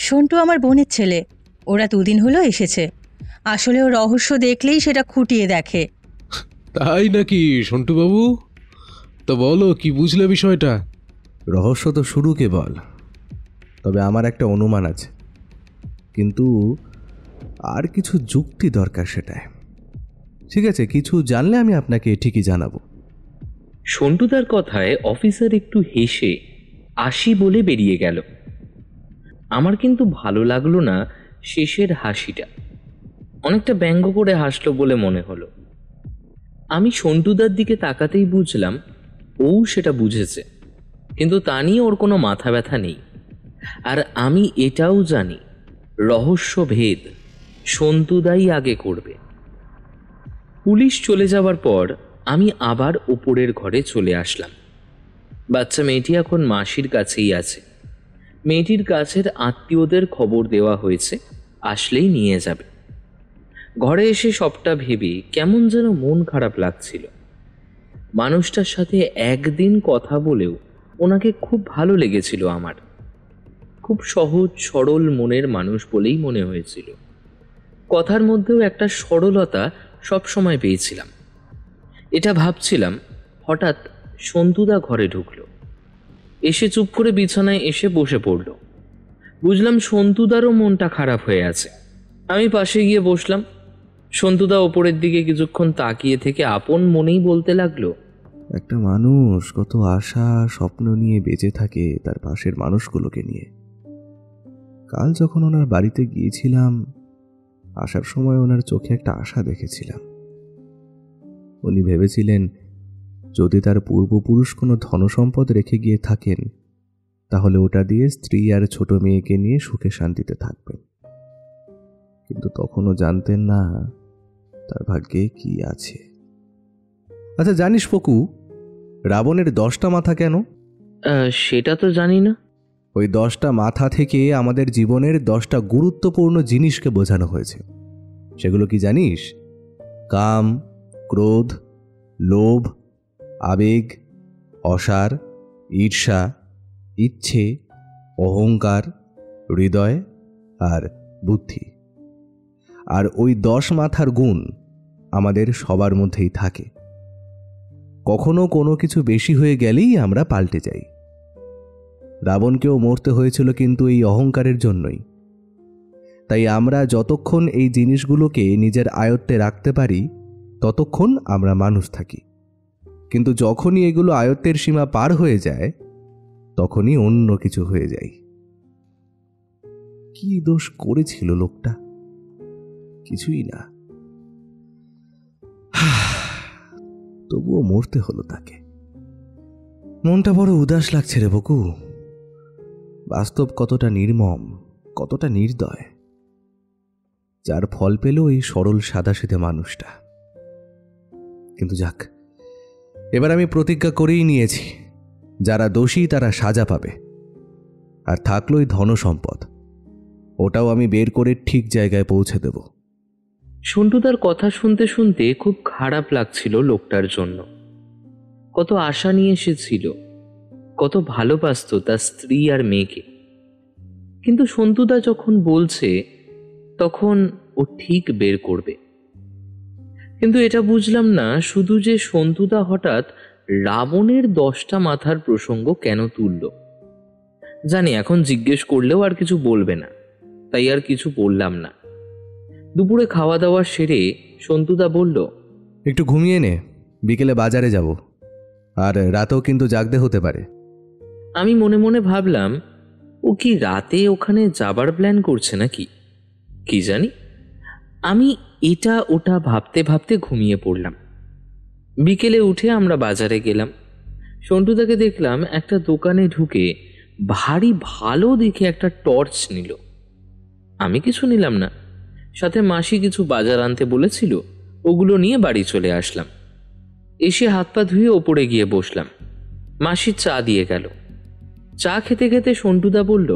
সন্টু আমার বোনের ছেলে, ওরা 2 দিন হলো এসেছে। আসলে ও রহস্য দেখলেই সেটা খুঁটিয়ে দেখে। তাই নাকি সন্টুবাবু? তো বলো কি বুঝলে বিষয়টা? রহস্য তো শুরু কেবল, তবে আমার একটা অনুমান আছে, কিন্তু আর কিছু যুক্তি দরকার সেটায়। ঠিক আছে, কিছু জানলে আমি আপনাকে ঠিকই জানাবো। সন্টুদার কথায় অফিসার একটু হেসে আসি বলে বেরিয়ে গেল। আমার কিন্তু ভালো লাগলো না শেষের হাসিটা, অনেকটা ব্যঙ্গ করে হাসলো বলে মনে হলো। আমি সন্টুদার দিকে তাকাতেই বুঝলাম ও সেটা বুঝেছে, কিন্তু তা নিয়ে ওর কোনো মাথা ব্যথা নেই। আর আমি এটাও জানি রহস্যভেদ সন্টুদাই আগে করবে। পুলিশ চলে যাওয়ার পর আমি আবার ওপরের ঘরে চলে আসলাম। বাচ্চা মেয়েটি এখন মাসির কাছেই আছে। মেয়েটির কাছের আত্মীয়দের খবর দেওয়া হয়েছে, আসলেই নিয়ে যাবে। ঘরে এসে সবটা ভেবে কেমন যেন মন খারাপ লাগছিল। মানুষটার সাথে একদিন কথা বলেও ওনাকে খুব ভালো লেগেছিল আমার। খুব সহজ সরল মনের মানুষ বলেই মনে হয়েছিল। কথার মধ্যেও একটা সরলতা সবসময় পেয়েছিলাম। এটা ভাবছিলাম, হঠাৎ সন্টুদা ঘরে ঢুকলো। এসে চুপ করে বিছানায় এসে বসে পড়ল। বুঝলাম সন্টুদারও মনটা খারাপ হয়ে আছে। আমি পাশে গিয়ে বসলাম। সন্টুদা ওপরের দিকে কিছুক্ষণ তাকিয়ে থেকে আপন মনেই বলতে লাগলো, একটা মানুষ কত আশা স্বপ্ন নিয়ে বেঁচে থাকে তার পাশের মানুষগুলোকে নিয়ে। কাল যখন ওনার বাড়িতে গিয়েছিলাম, আসার সময় ওনার চোখে একটা আশা দেখেছিলাম। উনি ভেবেছিলেন যদি তার পূর্বপুরুষ কোনো ধনসম্পদ রেখে গিয়ে থাকেন, তাহলে ওটা দিয়ে স্ত্রী আর ছোট মেয়েকে নিয়ে সুখে শান্তিতে থাকবেন। কিন্তু তখনও জানতেন না তার ভাগ্যে কি আছে। আচ্ছা জানিস পকু, রাবণের 10টা মাথা কেন? সেটা তো জানি না। ওই 10টা মাথা থেকে আমাদের জীবনের 10টা গুরুত্বপূর্ণ জিনিসকে বোঝানো হয়েছে। সেগুলো কি জানিস? কাম, ক্রোধ, লোভ, আবেগ, অসার, ঈর্ষা, ইচ্ছে, অহংকার, হৃদয় আর বুদ্ধি। আর ওই 10 মাথার গুণ আমাদের সবার মধ্যেই থাকে। কখনো কোনো কিছু বেশি হয়ে গেলেই আমরা পাল্টে যাই। রাবণকেও মরতে হয়েছিল কিন্তু এই অহংকারের জন্যই। তাই আমরা যতক্ষণ এই জিনিসগুলোকে নিজের আয়ত্তে রাখতে পারি ততক্ষণ আমরা মানুষ থাকি। কিন্তু যখনই এগুলো আয়ত্তের সীমা পার হয়ে যায় তখনই অন্য কিছু হয়ে যায়। কি দোষ করেছিল লোকটা? কিছুই না, তবুও মরতে হলো তাকে। মনটা বড় উদাস লাগছে রে বকু। বাস্তব কতটা নির্মম, কতটা নির্দয়, যার ফল পেল এই সরল সাদাসিধে মানুষটা। কিন্তু যাক, এবার আমি প্রতিজ্ঞা করেই নিয়েছি, যারা দোষী তারা সাজা পাবে। আর থাকলোই ধনসম্পদ, ওটাও আমি বের করে ঠিক জায়গায় পৌঁছে দেব। সন্টুদার কথা শুনতে শুনতে খুব খারাপ লাগছিল লোকটার জন্য। কত আশা নিয়ে এসেছিল, কত ভালোবাসত তার স্ত্রী আর মেয়েকে। কিন্তু সন্টুদা যখন বলছে তখন ও ঠিক বের করবে। কিন্তু এটা বুঝলাম না শুধু যে সন্টুদা হঠাৎ রাবণের 10টা মাথার প্রসঙ্গ কেন তুলল। জানি এখন জিজ্ঞেস করলেও আর কিছু বলবে না, তাই আর কিছু বললাম না। দুপুরে খাওয়া দাওয়া সেরে সন্টুদা বলল, একটু ঘুমিয়ে নে, বিকেলে বাজারে যাব, আর রাতেও কিন্তু জাগতে হতে পারে। আমি মনে মনে ভাবলাম, ও কি রাতে ওখানে যাবার প্ল্যান করছে নাকি, কি জানি। আমি এটা ওটা ভাবতে ভাবতে ঘুমিয়ে পড়লাম। বিকেলে উঠে আমরা বাজারে গেলাম। সন্টুদাকে দেখলাম একটা দোকানে ঢুকে ভারী ভালো দেখে একটা টর্চ নিল। আমি কিছু নিলাম না, সাথে মাসি কিছু বাজার আনতে বলেছিল, ওগুলো নিয়ে বাড়ি চলে আসলাম। এসে হাত পা ধুয়ে ওপরে গিয়ে বসলাম। মাসি চা দিয়ে গেল। চা খেতে খেতে সন্টুদা বলল,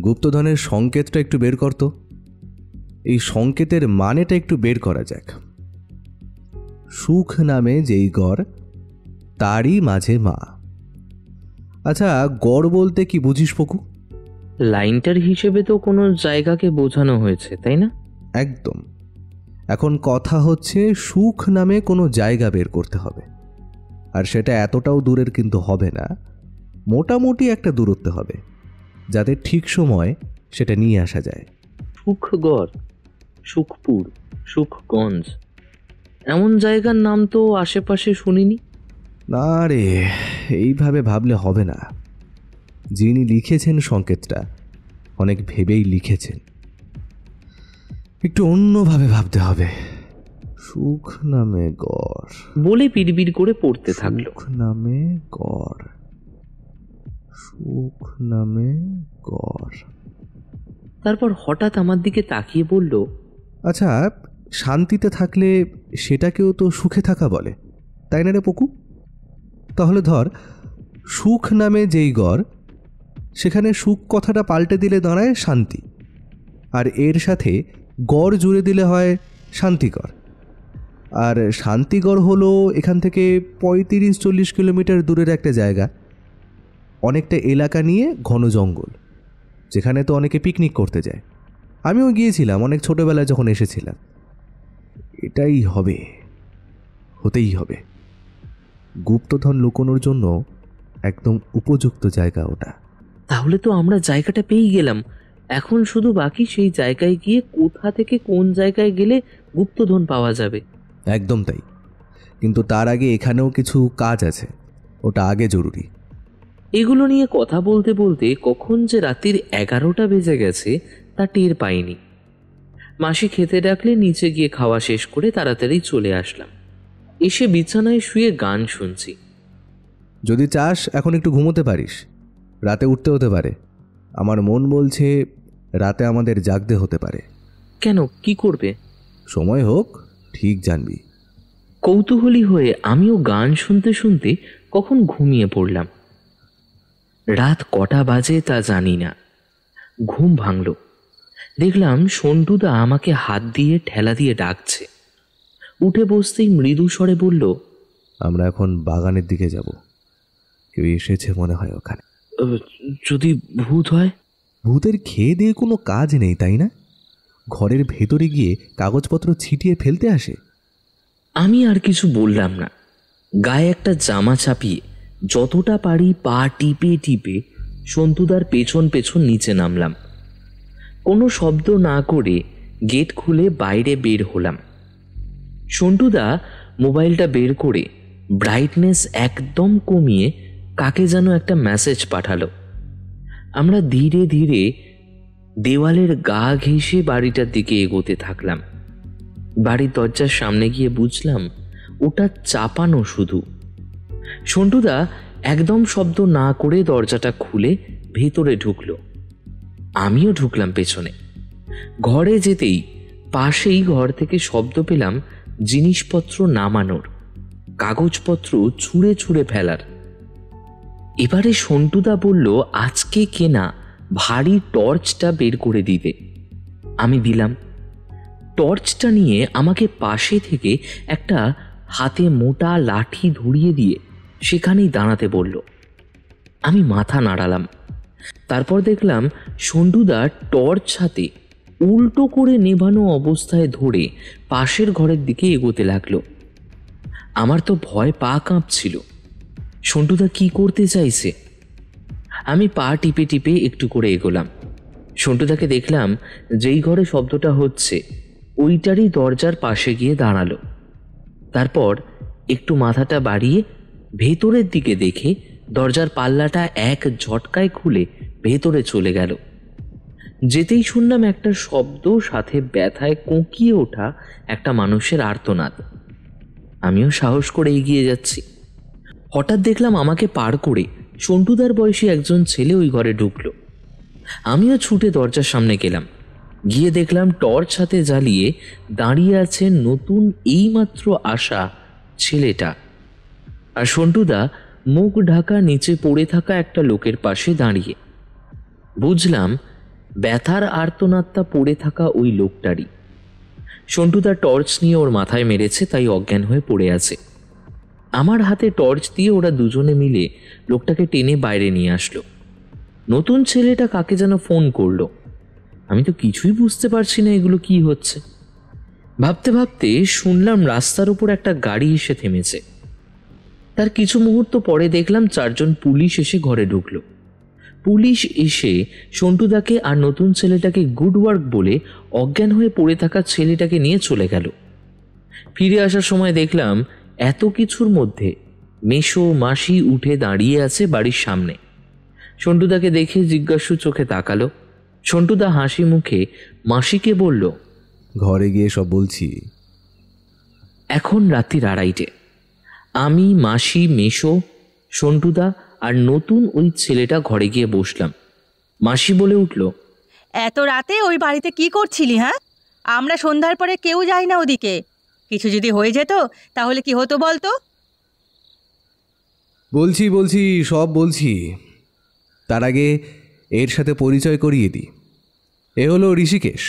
গুপ্তধনের সংকেতটা একটু বের করতো। এই সংকেতের মানেটা একটু বের করা যাক। সুখ নামে যেই গড়, তারই মাঝে মা। আচ্ছা, গড় বলতে কি বুঝিস পকু? লাইনটার হিসেবে তো কোনো জায়গাকে বোঝানো হয়েছে, তাই না? একদম। এখন কথা হচ্ছে সুখ নামে কোনো জায়গা বের করতে হবে। আর সেটা এতটাও দূরের কিন্তু হবে না, মোটামুটি একটা দূরত্ব হবে, যাতে ঠিক সময় সেটা নিয়ে আসা যায়। সুখগড়, সুখপুর, সুখগঞ্জ, এমন জায়গার নাম তো আশেপাশে শুনিনি। না রে, এইভাবে ভাবলে হবে না। যিনি লিখেছেন সংকেতটা অনেক ভেবেই লিখেছেন। একটু অন্যভাবে ভাবতে হবে। সুখ নামে গড় বলে বিড়বিড় করে পড়তে থাকলো। সুখ নামে গড়, সুখ নামে গড়। তারপর হঠাৎ আমার দিকে তাকিয়ে বলল, আচ্ছা, শান্তিতে থাকলে সেটাকেও তো সুখে থাকা বলে, তাই না রে পকু? তাহলে ধর, সুখ নামে যেই গড়, সেখানে সুখ কথাটা পাল্টে দিলে দাঁড়ায় শান্তি, আর এর সাথে গড় জুড়ে দিলে হয় শান্তিগড়। আর শান্তিগড় হলো এখান থেকে 35-40 কিলোমিটার দূরের একটা জায়গা, অনেকটা এলাকা নিয়ে ঘন জঙ্গল, যেখানে তো অনেকে পিকনিক করতে যায়। আমিও গিয়েছিলাম অনেক ছোটোবেলায় যখন এসেছিলাম। এটাই হবে, হতেই হবে। গুপ্তধন লুকোনোর জন্য একদম উপযুক্ত জায়গা ওটা। তাহলে তো আমরা জায়গাটা পেয়ে গেলাম। এখন শুধু বাকি সেই জায়গায় গিয়ে কোথা থেকে কোন জায়গায় গেলে গুপ্তধন পাওয়া যাবে। একদম তাই, কিন্তু তার আগে এখানেও কিছু কাজ আছে, ওটা আগে জরুরি। এগুলো নিয়ে কথা বলতে বলতে কখন যে রাত্রির 11টা বেজে গেছে তা টের পাইনি। মাসি খেতে ডাকলে নিচে গিয়ে খাওয়া শেষ করে তাড়াতাড়ি চলে আসলাম। এসে বিছানায় শুয়ে গান শুনছি। যদি চাস এখন একটু ঘুমোতে পারিস, রাতে উঠতে হতে পারে। আমার মন বলছে রাতে আমাদের জাগতে হতে পারে। কেন, কি করবে? সময় হোক, ঠিক জানবি। কৌতূহলী হয়ে আমিও গান শুনতে শুনতে কখন ঘুমিয়ে পড়লাম। রাত কটা বাজে তা জানি না। ঘুম ভাঙল, দেখলাম সন্টুদা আমাকে হাত দিয়ে ঠেলা দিয়ে ডাকছে। উঠে বসতেই মৃদু স্বরে বলল, আমরা এখন বাগানের দিকে যাব। কেউ এসেছে মনে হয় ওখানে। যদি ভূত হয়? ভূতের খেয়ে দিয়ে কোনো কাজ নেই, তাই না? ঘরের ভেতরে গিয়ে কাগজপত্র ছিটিয়ে ফেলতে আসে। আমি আর কিছু বললাম না। গায়ে একটা জামা চাপিয়ে যতটা পারি পা টিপে টিপে সন্তুদার পেছন পেছন নিচে নামলাম। কোনো শব্দ না করে গেট খুলে বাইরে বের হলাম। সন্টুদা মোবাইলটা বের করে ব্রাইটনেস একদম কমিয়ে কাকে যেন একটা মেসেজ পাঠালো। আমরা ধীরে ধীরে দেওয়ালের গা ঘেঁষে বাড়িটার দিকে এগোতে থাকলাম। বাড়ির দরজার সামনে গিয়ে বুঝলাম ওটা চাপানো শুধু। সন্টুদা একদম শব্দ না করে দরজাটা খুলে ভেতরে ঢুকলো। আমিও ঢুকলাম পেছনে। ঘরে যেতেই পাশেই ঘর থেকে শব্দ পেলাম জিনিসপত্র নামানোর, কাগজপত্র ছুঁড়ে ছুঁড়ে ফেলার। এবারে সন্টুদা বলল আজকে কেনা ভারী টর্চটা বের করে দিতে। আমি দিলাম। টর্চটা নিয়ে আমাকে পাশে থেকে একটা হাতে মোটা লাঠি ধরিয়ে দিয়ে সেখানেই দাঁড়াতে বলল। আমি মাথা নাড়ালাম। তারপর দেখলাম সন্টুদা টর্চ হাতে উল্টো করে নেভানো অবস্থায় ধরে পাশের ঘরের দিকে এগোতে লাগলো। আমার তো ভয় পা কাঁপছিল। সন্টুদা কি করতে চাইছে? আমি পা টিপে টিপে একটু করে এগোলাম। সন্টুদাকে দেখলাম যেই ঘরে শব্দটা হচ্ছে ওইটারই দরজার পাশে গিয়ে দাঁড়ালো। তারপর একটু মাথাটা বাড়িয়ে ভেতরের দিকে দেখে দরজার পাল্লাটা এক ঝটকায় খুলে ভেতরে চলে গেল। যেতেই শুনলাম একটা শব্দ, সাথে ব্যথায় কোঁকিয়ে ওঠা একটা মানুষের আর্তনাদ। আমিও সাহস করে এগিয়ে যাচ্ছি। হঠাৎ দেখলাম আমাকে পার করে সন্টুদার বয়সী একজন ছেলে ওই ঘরে ঢুকলো। আমিও ছুটে দরজার সামনে গেলাম। গিয়ে দেখলাম টর্চ হাতে জ্বালিয়ে দাঁড়িয়ে আছে নতুন এইমাত্র আসা ছেলেটা, আর সন্টুদা মুখ ঢাকা নিচে পড়ে থাকা একটা লোকের পাশে দাঁড়িয়ে। বুঝলাম ব্যথার আর্তনাদটা পড়ে থাকা ওই লোকটারই। সন্টুদা টর্চ নিয়ে ওর মাথায় মেরেছে, তাই অজ্ঞান হয়ে পড়ে আছে। আমার হাতে টর্চ দিয়ে ওরা দুজনে মিলে লোকটাকে টেনে বাইরে নিয়ে আসলো। নতুন ছেলেটা কাকে যেন ফোন করলো। আমি তো কিছুই বুঝতে পারছি না এগুলো কি হচ্ছে। ভাবতে ভাবতে শুনলাম রাস্তার উপর একটা গাড়ি এসে থেমেছে। তার কিছু মুহূর্ত পরে দেখলাম 4 জন পুলিশ এসে ঘরে ঢুকলো। পুলিশ এসে সন্টুদাকে আর নতুন ছেলেটাকে গুড ওয়ার্ক বলে অজ্ঞান হয়ে পড়ে থাকা ছেলেটাকে নিয়ে চলে গেল। ফিরে আসার সময় দেখলাম এত কিছুর মধ্যে মেশো মাসি উঠে দাঁড়িয়ে আছে বাড়ির সামনে। সন্টুদাকে দেখে জিজ্ঞাসু চোখে তাকালো। সন্টুদা হাসি মুখে মাসিকে বলল, ঘরে গিয়ে সব বলছি। এখন রাত্রির 2:30। আমি, মাসি, মেশো, সন্টুদা আর নতুন ওই ছেলেটা ঘরে গিয়ে বসলাম। মাসি বলে উঠল, এত রাতে ওই বাড়িতে কি করছিলি? হ্যাঁ, আমরা সন্ধ্যার পরে কেউ যাই না ওদিকে। কিছু যদি হয়ে যেত তাহলে কি হতো বলতো? বলছি সব বলছি। তার আগে এর সাথে পরিচয় করিয়ে দিই। এ হলো ঋষিকেশ,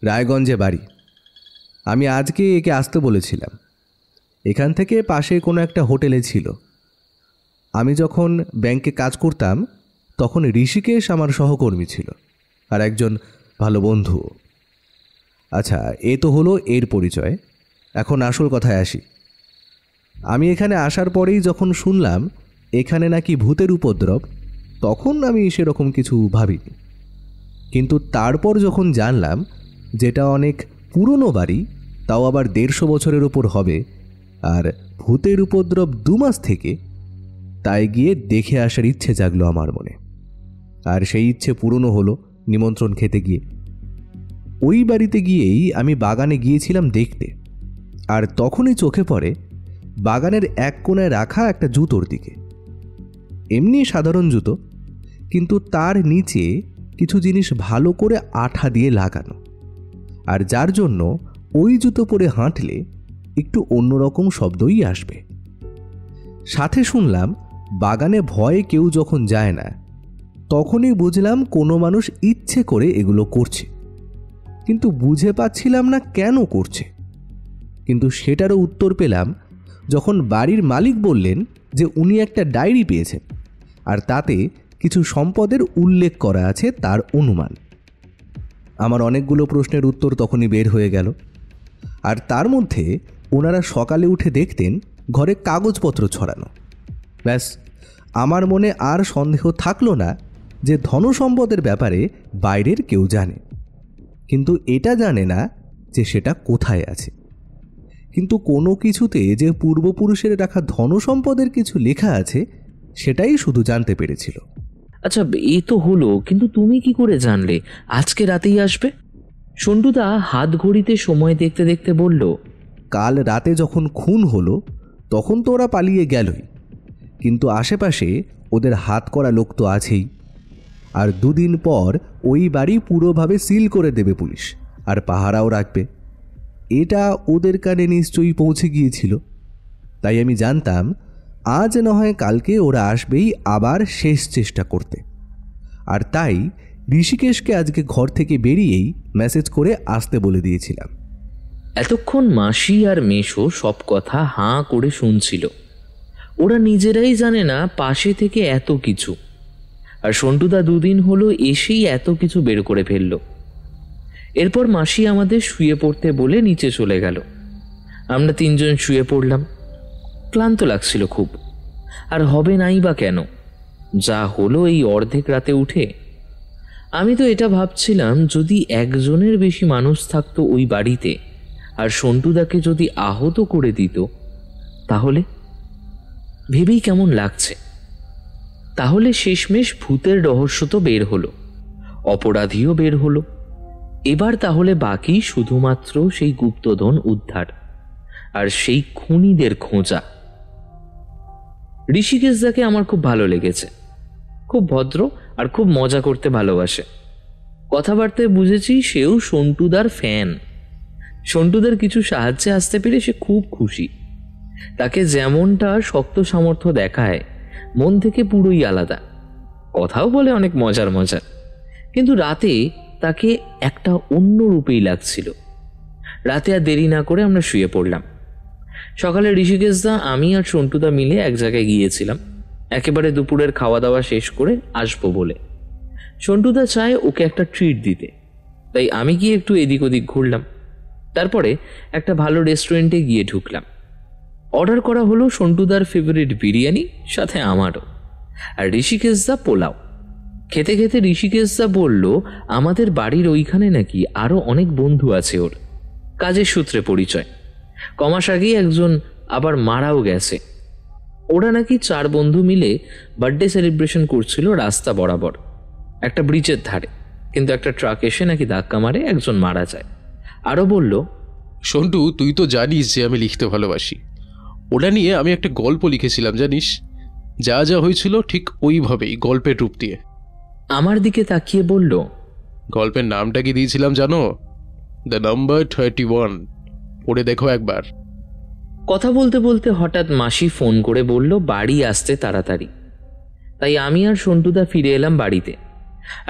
রায়গঞ্জে বাড়ি। আমি আজকে একে আসতে বলেছিলাম। এখান থেকে পাশে কোনো একটা হোটেলে ছিল। আমি যখন ব্যাংকে কাজ করতাম তখন ঋষিকেশ আমার সহকর্মী ছিল আর একজন ভালো বন্ধু। আচ্ছা, এ তো হলো এর পরিচয়। এখন আসল কথায় আসি। আমি এখানে আসার পরেই যখন শুনলাম এখানে নাকি ভূতের উপদ্রব, তখন আমি সেরকম কিছু ভাবিনি। কিন্তু তারপর যখন জানলাম যেটা অনেক পুরনো বাড়ি, তাও আবার 150 বছরের ওপর হবে, আর ভূতের উপদ্রব 2 মাস থেকে, তাই গিয়ে দেখে আসার ইচ্ছে জাগলো আমার মনে। আর সেই ইচ্ছে পূরণও হলো নিমন্ত্রণ খেতে গিয়ে। ওই বাড়িতে গিয়েই আমি বাগানে গিয়েছিলাম দেখতে, আর তখনই চোখে পড়ে বাগানের এক কোণায় রাখা একটা জুতোর দিকে। এমনি সাধারণ জুতো, কিন্তু তার নিচে কিছু জিনিস ভালো করে আঠা দিয়ে লাগানো, আর যার জন্য ওই জুতো পরে হাঁটলে একটু অন্যরকম শব্দই আসবে। সাথে শুনলাম বাগানে ভয়ে কেউ যখন যায় না, তখনই বুঝলাম কোনো মানুষ ইচ্ছে করে এগুলো করছে, কিন্তু বুঝে পাচ্ছিলাম না কেন করছে। কিন্তু সেটারও উত্তর পেলাম যখন বাড়ির মালিক বললেন যে উনি একটা ডায়েরি পেয়েছেন, আর তাতে কিছু সম্পদের উল্লেখ করা আছে তার অনুমান। আমার অনেকগুলো প্রশ্নের উত্তর তখনই বের হয়ে গেল। আর তার মধ্যে ওনারা সকালে উঠে দেখতেন ঘরে কাগজপত্র ছড়ানো। ব্যাস, আমার মনে আর সন্দেহ থাকলো না যে ধনসম্পদের ব্যাপারে বাইরের কেউ জানে, কিন্তু এটা জানে না যে সেটা কোথায় আছে। কিন্তু কোনো কিছুতে যে পূর্বপুরুষের রাখা ধনসম্পদের কিছু লেখা আছে সেটাই শুধু জানতে পেরেছিল। আচ্ছা, এ তো হলো, কিন্তু তুমি কি করে জানলে আজকে রাতেই আসবে? সন্টুদা হাত ঘড়িতে সময় দেখতে দেখতে বলল, কাল রাতে যখন খুন হলো তখন তো ওরা পালিয়ে গেলই, কিন্তু আশেপাশে ওদের হাত করা লোক তো আছেই। আর 2 দিন পর ওই বাড়ি পুরোভাবে সিল করে দেবে পুলিশ, আর পাহারাও রাখবে। এটা ওদের কানে নিশ্চয়ই পৌঁছে গিয়েছিল। তাই আমি জানতাম আজ না হয় কালকে ওরা আসবেই আবার শেষ চেষ্টা করতে। আর তাই ঋষিকেশকে আজকে ঘর থেকে বেরিয়েই মেসেজ করে আসতে বলে দিয়েছিলাম। এতক্ষণ মাসি আর মেশো সব কথা হাঁ করে শুনছিল। ওরা নিজেরাই জানে না পাশে থেকে এত কিছু, আর সন্টুদা 2 দিন হলো এসেই এত কিছু বের করে ফেলল। এরপর মাসি আমাদের শুয়ে পড়তে বলে নিচে চলে গেল। আমরা 3 জন শুয়ে পড়লাম। ক্লান্ত লাগছিল খুব, আর হবে নাই বা কেন, যা হলো এই অর্ধেক রাতে উঠে। আমি তো এটা ভাবছিলাম, যদি 1 জনের বেশি মানুষ থাকতো ওই বাড়িতে আর সন্টুদাকে যদি আহত করে দিত, তাহলে ভেবেই কেমন লাগছে। তাহলে শেষমেশ ভূতের রহস্য তো বের হলো, অপরাধীও বের হলো। এবার তাহলে বাকি শুধুমাত্র সেই গুপ্তধন উদ্ধার আর সেই খুনিদের খোঁজা। ঋষিকেশদাকে আমার খুব ভালো লেগেছে। খুব ভদ্র আর খুব মজা করতে ভালোবাসে। কথাবার্তায় বুঝেছি সেও সন্টুদার ফ্যান। সন্টুদার কিছু সাহায্যে আসতে পেরে সে খুব খুশি। তাকে যেমনটা শক্ত সামর্থ্য দেখায়, মন থেকে পুরোই আলাদা। কথাও বলে অনেক মজার মজার, কিন্তু রাতে তাকে একটা অন্য রূপেই লাগছিল। রাতে আর দেরি না করে আমরা শুয়ে পড়লাম। সকালে ঋষিকেশদা, আমি আর সন্টুদা মিলে এক জায়গায় গিয়েছিলাম একেবারে দুপুরের খাওয়া দাওয়া শেষ করে আসবো বলে। সন্টুদা চায় ওকে একটা ট্রিট দিতে, তাই আমি গিয়ে একটু এদিক ওদিক ঘুরলাম। তারপরে একটা ভালো রেস্টুরেন্টে গিয়ে ঢুকলাম। অর্ডার করা হলো সন্টুদার ফেভারিট বিরিয়ানি, সাথে আমারও, আর ঋষিকেশদা পোলাও। খেতে খেতে ঋষিকেশদা বলল আমাদের বাড়ির ওইখানে নাকি আরো অনেক বন্ধু আছে ওর, কাজের সূত্রে পরিচয়। কমাস আগেই একজন আবার মারাও গেছে। ওরা নাকি 4 বন্ধু মিলে বার্থডে সেলিব্রেশন করছিল রাস্তা বরাবর একটা ব্রিজের ধারে, কিন্তু একটা ট্রাক এসে নাকি ধাক্কা মারে, একজন মারা যায় আরও বলল, সন্টু, তুই তো জানিস যে আমি লিখতে ভালোবাসি। ওটা নিয়ে আমি একটা গল্প লিখেছিলাম, জানিস? যা যা হয়েছিল ঠিক ওইভাবেই, গল্পের রূপ দিয়ে। আমার দিকে তাকিয়ে বলল, গল্পের নামটা কি দিয়েছিলাম জানো? The number 31। পড়ে দেখো একবার। কথা বলতে বলতে হঠাৎ মাসি ফোন করে বলল বাড়ি আসতে তাড়াতাড়ি। তাই আমি আর সন্টুদা ফিরে এলাম বাড়িতে,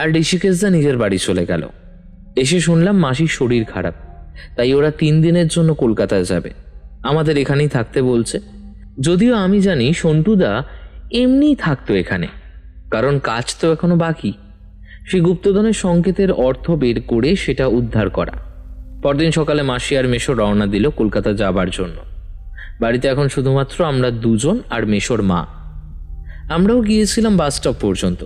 আর ঋষিকেশদা নিজের বাড়ি চলে গেল। এসে শুনলাম মাসির শরীর খারাপ, তাই ওরা 3 দিনের জন্য কলকাতায় যাবে, আমাদের এখানেই থাকতে বলছে। যদিও আমি জানি সন্টুদা এমনিই থাকতো এখানে, কারণ কাজ তো এখনো বাকি, সেই গুপ্তধনের সংকেতের অর্থ বের করে সেটা উদ্ধার করা। পরদিন সকালে মাসি আর মেশো রওনা দিল কলকাতা যাবার জন্য। বাড়িতে এখন শুধুমাত্র আমরা দুজন আর মেশোর মা। আমরাও গিয়েছিলাম বাস স্টপ পর্যন্ত।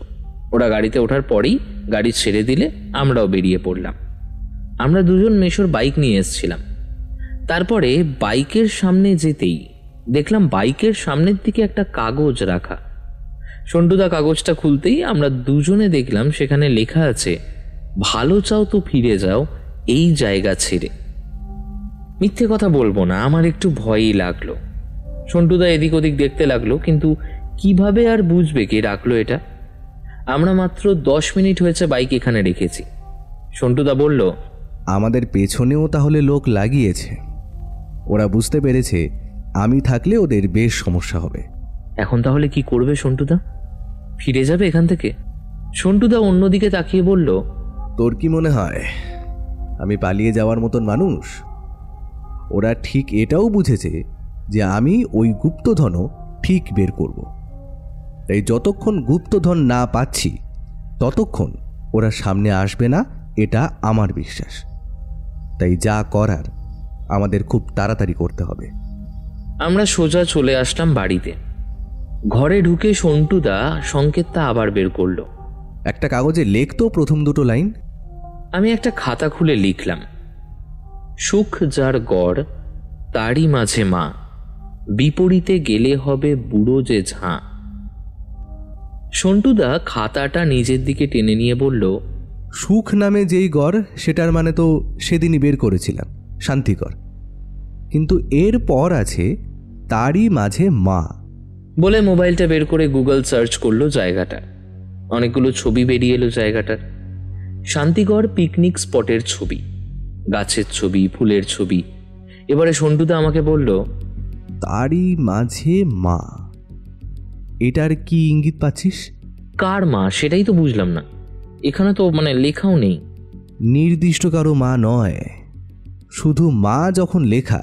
ওরা গাড়িতে ওঠার পরেই গাড়ি ছেড়ে দিলে আমরাও বেরিয়ে পড়লাম। আমরা দুজন মেশোর বাইক নিয়ে এসেছিলাম। তারপরে বাইকের সামনে যেতেই দেখলাম বাইকের সামনের দিকে একটা কাগজ রাখা। সন্টুদা কাগজটা খুলতেই আমরা দুজনে দেখলাম সেখানে লেখা আছে, ভালো চাও তো ফিরে যাও এই জায়গা ছেড়ে। মিথ্যে কথা বলবো না, আমার একটু ভয়ই লাগলো। সন্টুদা এদিক ওদিক দেখতে লাগলো, কিন্তু কিভাবে আর বুঝবে কে রাখলো এটা। আমরা মাত্র 10 মিনিট হয়েছে বাইক এখানে রেখেছি। সন্টুদা বলল, আমাদের পেছনেও তাহলে লোক লাগিয়েছে। ওরা বুঝতে পেরেছে আমি থাকলে ওদের বেশ সমস্যা হবে। এখন তাহলে কি করবে সন্টুদা? ফিরে যাবে এখান থেকে? সন্টুদা অন্যদিকে তাকিয়ে বলল, তোর কি মনে হয় আমি পালিয়ে যাওয়ার মতন মানুষ? ওরা ঠিক এটাও বুঝেছে যে আমি ওই গুপ্তধনও ঠিক বের করব। তাই যতক্ষণ গুপ্তধন না পাচ্ছি ততক্ষণ ওরা সামনে আসবে না, এটা আমার বিশ্বাস। তাই যা করার আমাদের খুব তাড়াতাড়ি করতে হবে। আমরা সোজা চলে আসলাম বাড়িতে। ঘরে ঢুকে সন্টুদা সংকেতটা আবার বের করলো। একটা কাগজে লেখতো প্রথম 2 লাইন। আমি একটা খাতা খুলে লিখলাম, সুখ যার গড় তারই মাঝে মা, বিপরীতে গেলে হবে বুড়ো যে ঝাঁ। সন্টুদা খাতাটা নিজের দিকে টেনে নিয়ে বলল, সুখ নামে যেই গড় সেটার মানে তো সেদিনই বের করেছিলাম, শান্তিগড়। কিন্তু এর পর আছে তারই মাঝে মা। বলে মোবাইলটা বের করে গুগল সার্চ করলো জায়গাটা। অনেকগুলো ছবি বেরিয়ে এলো জায়গাটার। শান্তিগড় পিকনিক স্পটের ছবি, গাছের ছবি, ফুলের ছবি। এবারে সন্টুদা আমাকে বলল, তারই মাঝে মা, এটার কি ইঙ্গিত পাচ্ছিস? কার মা সেটাই তো বুঝলাম না। এখানে তো লেখাও নেই। নির্দিষ্ট কারো মা নয়, শুধু মা যখন লেখা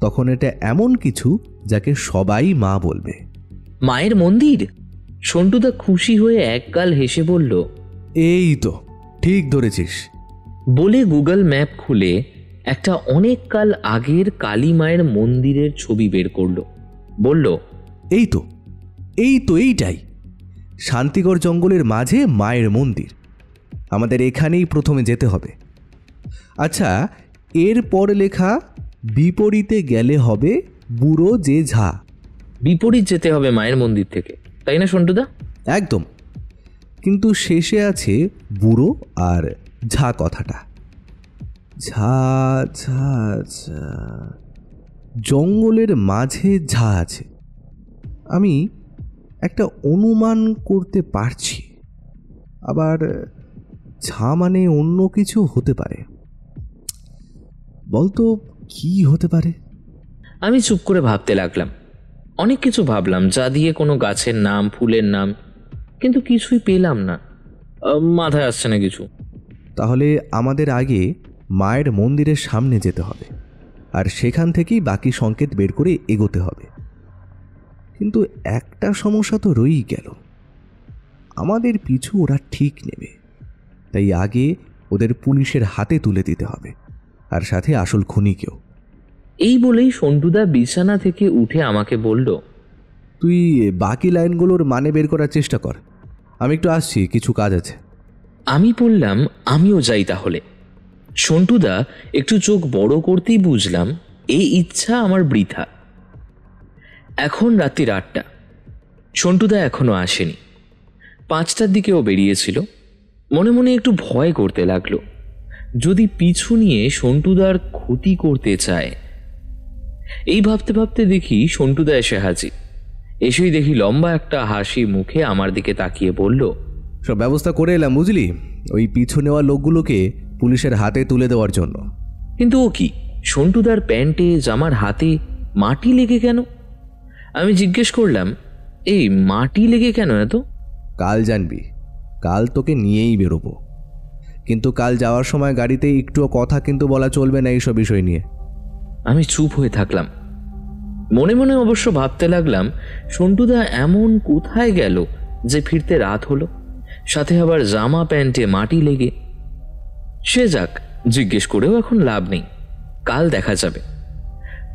তখন এটা এমন কিছু যাকে সবাই মা বলবে। মায়ের মন্দির? সন্টুদা খুশি হয়ে একগাল হেসে বলল, এই তো ঠিক ধরেছিস। বলে গুগল ম্যাপ খুলে একটা অনেক কাল আগের কালী মায়ের মন্দিরের ছবি বের করলো। বলল, এই তো এইটাই শান্তিগড় জঙ্গলের মাঝে মায়ের মন্দির। আমাদের এখানেই প্রথমে যেতে হবে। আচ্ছা, এরপর লেখা বিপরীতে গেলে হবে বুড়ো যে ঝা। বিপরীত যেতে হবে মায়ের মন্দির থেকে, তাই না সন্টুদা? একদম, কিন্তু শেষে আছে বুড়ো আর ঝা কথাটা। ঝা ঝা ঝা, জঙ্গলের মাঝে ঝা আছে। আমি একটা অনুমান করতে পারছি, আবার ঝা মানে অন্য কিছু হতে পারে। বলতো কি হতে পারে? আমি চুপ করে ভাবতে লাগলাম। অনেক কিছু ভাবলাম, যা দিয়ে কোনো গাছের নাম, ফুলের নাম, কিন্তু কিছুই পেলাম না। মাথায় আসছে না কিছু। তাহলে আমাদের আগে মায়ের মন্দিরের সামনে যেতে হবে, আর সেখান থেকেই বাকি সংকেত বের করে এগোতে হবে। কিন্তু একটা সমস্যা তো রয়েই গেল, আমাদের পিছু ওরা ঠিক নেবে। তাই আগে ওদের পুলিশের হাতে তুলে দিতে হবে, আর সাথে আসল খুনিকেও। এই বলেই সন্টুদা বিছানা থেকে উঠে আমাকে বলল, তুই বাকি লাইনগুলোর মানে বের করার চেষ্টা কর, আমি একটু আসছি, কিছু কাজ আছে। আমি বললাম, আমিও যাই তাহলে। সন্টুদা একটু চোখ বড় করতেই বুঝলাম এই ইচ্ছা আমার বৃথা। এখন রাত্রি 8টা। সন্টুদা এখনো আসেনি। 5টার দিকেও বেরিয়েছিল। মনে মনে একটু ভয় করতে লাগলো। যদি পিছু নিয়ে সন্টুদার ক্ষতি করতে চায়। এই ভাবতে ভাবতে দেখি সন্টুদা এসে হাজির। এসেই দেখি লম্বা একটা হাসি মুখে আমার দিকে তাকিয়ে বলল, সব ব্যবস্থা করে এলাম বুঝলি, ওই পিছু নেওয়া লোকগুলোকে পুলিশের হাতে তুলে দেওয়ার জন্য। কিন্তু ও কি, সন্টুদার প্যান্টে জামার হাতে মাটি লেগে কেন? আমি জিজ্ঞেস করলাম, এই মাটি লেগে কেন এত? কাল জানবি, কাল তোকে নিয়েই বেরোবো, কিন্তু কাল যাওয়ার সময় গাড়িতে একটুও কথা কিন্তু বলা চলবে না এইসব বিষয় নিয়ে। আমি চুপ হয়ে থাকলাম। মনে মনে অবশ্য ভাবতে লাগলাম, সন্টুদা এমন কোথায় গেল যে ফিরতে রাত হলো, সাথে আবার জামা প্যান্টে মাটি লেগে। সে যাক, জিজ্ঞেস করেও এখন লাভ নেই, কাল দেখা যাবে।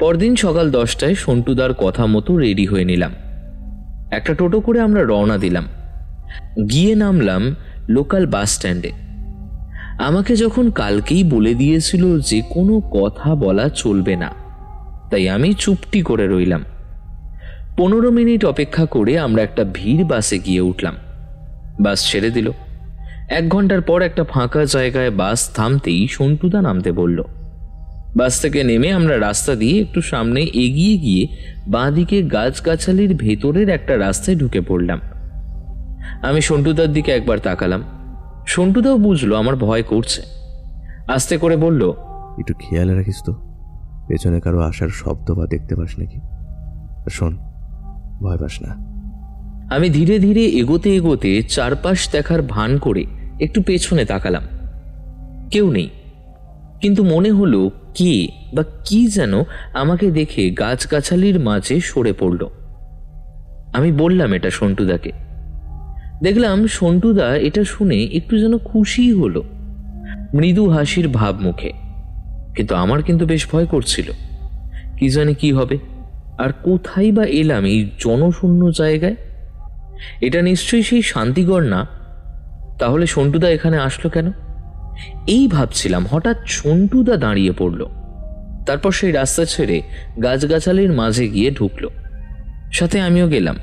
পরদিন সকাল 10টায় সন্টুদার কথা মতো রেডি হয়ে নিলাম। একটা টোটো করে আমরা রওনা দিলাম। গিয়ে নামলাম লোকাল বাস স্ট্যান্ডে। আমাকে যখন কালকেই বলে দিয়েছিল যে কোনো কথা বলা চলবে না, তাই আমি চুপটি করে রইলাম। 15 মিনিট অপেক্ষা করে আমরা একটা ভিড় বাসে গিয়ে উঠলাম। বাস ছেড়ে দিল। 1 ঘন্টার পর একটা ফাঁকা জায়গায় বাস থামতেই সন্টুদা নামতে বলল। বাস থেকে নেমে আমরা রাস্তা দিয়ে একটু সামনে এগিয়ে গিয়ে বাঁদিকে গাছগাছালির ভেতরের একটা রাস্তায় ঢুকে পড়লাম। আমি সন্টুদার দিকে একবার তাকালাম। সন্টুদাও বুঝলো আমার ভয় করছে। আস্তে করে বলল, একটু খেয়াল রাখিস তো, পেছনে কারো আসার শব্দ বা দেখতে পাস নাকি। শোন, ভয় পাস না। আমি ধীরে ধীরে এগোতে এগোতে চারপাশ দেখার ভান করে একটু পেছনে তাকালাম। কেউ নেই, কিন্তু মনে হলো কে বা কি যেন আমাকে দেখে গাছগাছালির মাঝে সরে পড়ল। আমি বললাম এটা সন্টুদাকে। দেখলাম সন্টুদা এটা শুনে একটু যেন খুশি হলো, মৃদু হাসির ভাব মুখে। কিন্তু আমার কিন্তু বেশ ভয় করছিল, কি জানি কি হবে, আর কোথায় বা এলাম এই জনশূন্য জায়গায়। এটা নিশ্চয়ই সেই শান্তিগড় না, তাহলে সন্টুদা এখানে আসলো কেন? এই ভাবছিলাম, হঠাৎ সন্টুদা দাঁড়িয়ে পড়ল। তারপর সেই রাস্তা ছেড়ে গাছগাছালির মাঝে গিয়ে ঢুকলো। সাথে আমিও গেলাম।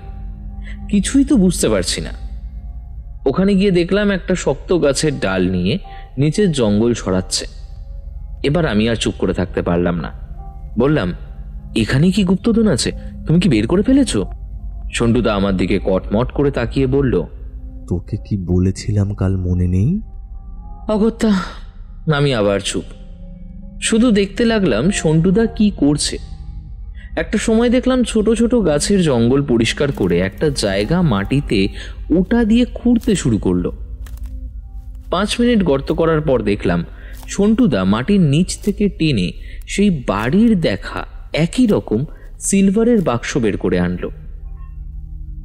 কিছুই তো বুঝতে পারছি না। ওখানে গিয়ে দেখলাম একটা শক্ত গাছের ডাল নিয়ে নিচের জঙ্গল ছড়াচ্ছে। এবার আমি আর চুপ করে থাকতে পারলাম না। বললাম, এখানে কি গুপ্তধন আছে? তুমি কি বের করে ফেলেছো? সন্টুদা আমার দিকে কটমট করে তাকিয়ে বলল, তোকে কি বলেছিলাম কাল মনে নেই? অগত্যা। আমি আবার চুপ, শুধু দেখতে লাগলাম সন্টুদা কি করছে। একটা সময় দেখলাম ছোট ছোট গাছের জঙ্গল পরিষ্কার করে একটা জায়গা মাটিতে ওটা দিয়ে খুঁড়তে শুরু করলো। 5 মিনিট গর্ত করার পর দেখলাম সন্টুদা মাটির নিচ থেকে টেনে সেই বাড়ির দেখা একই রকম সিলভারের বাক্স বের করে আনলো।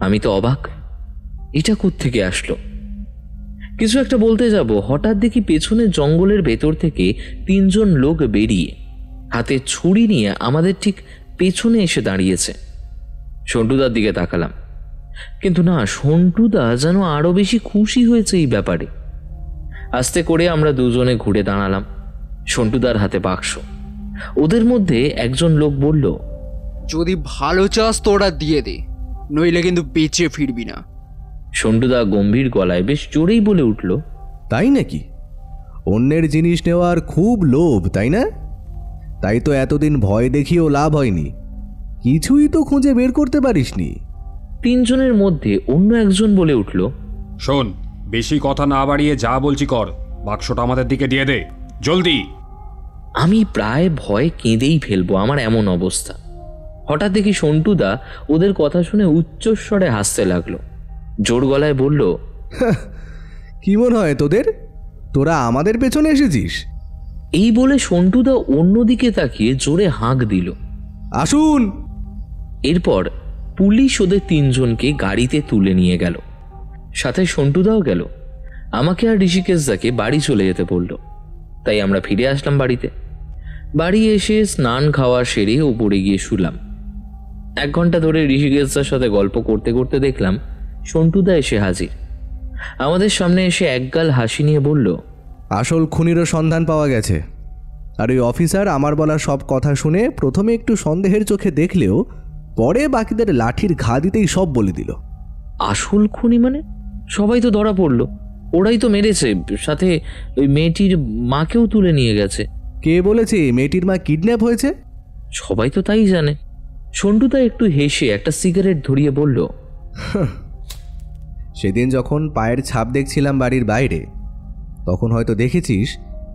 আমি তো অবাক, এটা কোত্থেকে আসলো? কিছু একটা বলতে যাব, হঠাৎ দেখি পেছনে জঙ্গলের ভেতর থেকে 3 জন লোক বেরিয়ে হাতে ছুরি নিয়ে আমাদের ঠিক পেছনে এসে দাঁড়িয়েছে। সন্টুদার দিকে তাকালাম, কিন্তু না, সন্টুদা যেন আরো বেশি খুশি হয়েছে এই ব্যাপারে। আস্তে করে আমরা দুজনে ঘুরে দাঁড়ালাম। সন্টুদার হাতে বাক্স। ওদের মধ্যে একজন লোক বলল, যদি ভালো চাস তোরা দিয়ে দে, নইলে কিন্তু বেঁচে ফিরবি না। সন্টুদা গম্ভীর গলায় বেশ জোরেই বলে উঠল, তাই নাকি? অন্যের জিনিস নেওয়ার খুব লোভ, তাই না? তাই তো এতদিন ভয় দেখিয়েও লাভ হয়নি, কিছুই তো খুঁজে বের করতে পারিসনি। 3 জনের মধ্যে অন্য একজন বলে উঠল, শোন, বেশি কথা না বাড়িয়ে যা বলছি কর, বাক্সটা আমাদের দিকে দিয়ে দে, জলদি। আমি প্রায় ভয় কেঁদেই ফেলবো, আমার এমন অবস্থা। হঠাৎ দেখি সন্টুদা ওদের কথা শুনে উচ্চস্বরে হাসতে লাগলো। জোর গলায় বলল, কি মনে হয় তোদের, তোরা আমাদের পেছনে এসেছিস? এই বলে সন্টুদা অন্যদিকে তাকিয়ে জোরে হাঁক দিল, আসুন। এরপর পুলিশ ওদের 3 জনকে গাড়িতে তুলে নিয়ে গেল, সাথে সন্টুদাও গেল। আমাকে আর ঋষিকেশদাকে বাড়ি চলে যেতে বলল, তাই আমরা ফিরে আসলাম বাড়িতে। বাড়ি এসে স্নান খাওয়া সেরে উপরে গিয়ে শুলাম। 1 ঘন্টা ধরে ঋষিকেশদার সাথে গল্প করতে করতে দেখলাম সন্টুদা এসে হাজির। আমাদের সামনে এসে একগাল হাসি নিয়ে বলল, আসল খুনিরও সন্ধান পাওয়া গেছে। আর ওই অফিসার আমার বলা সব কথা শুনে প্রথমে একটু সন্দেহের চোখে দেখলেও পরে বাকিদের লাঠির ঘা দিতেই সব বলে দিল। আসল খুনি মানে? সবাই তো ধরা পড়লো, ওরাই তো মেরেছে, সাথে ওই মেয়েটির মাকেও তুলে নিয়ে গেছে। কে বলেছে মেয়েটির মা কিডন্যাপ হয়েছে? সবাই তো তাই জানে। সন্টুদা একটু হেসে একটা সিগারেট ধরিয়ে বলল, সেদিন যখন পায়ের ছাপ দেখছিলাম বাড়ির বাইরে, তখন হয়তো দেখেছিস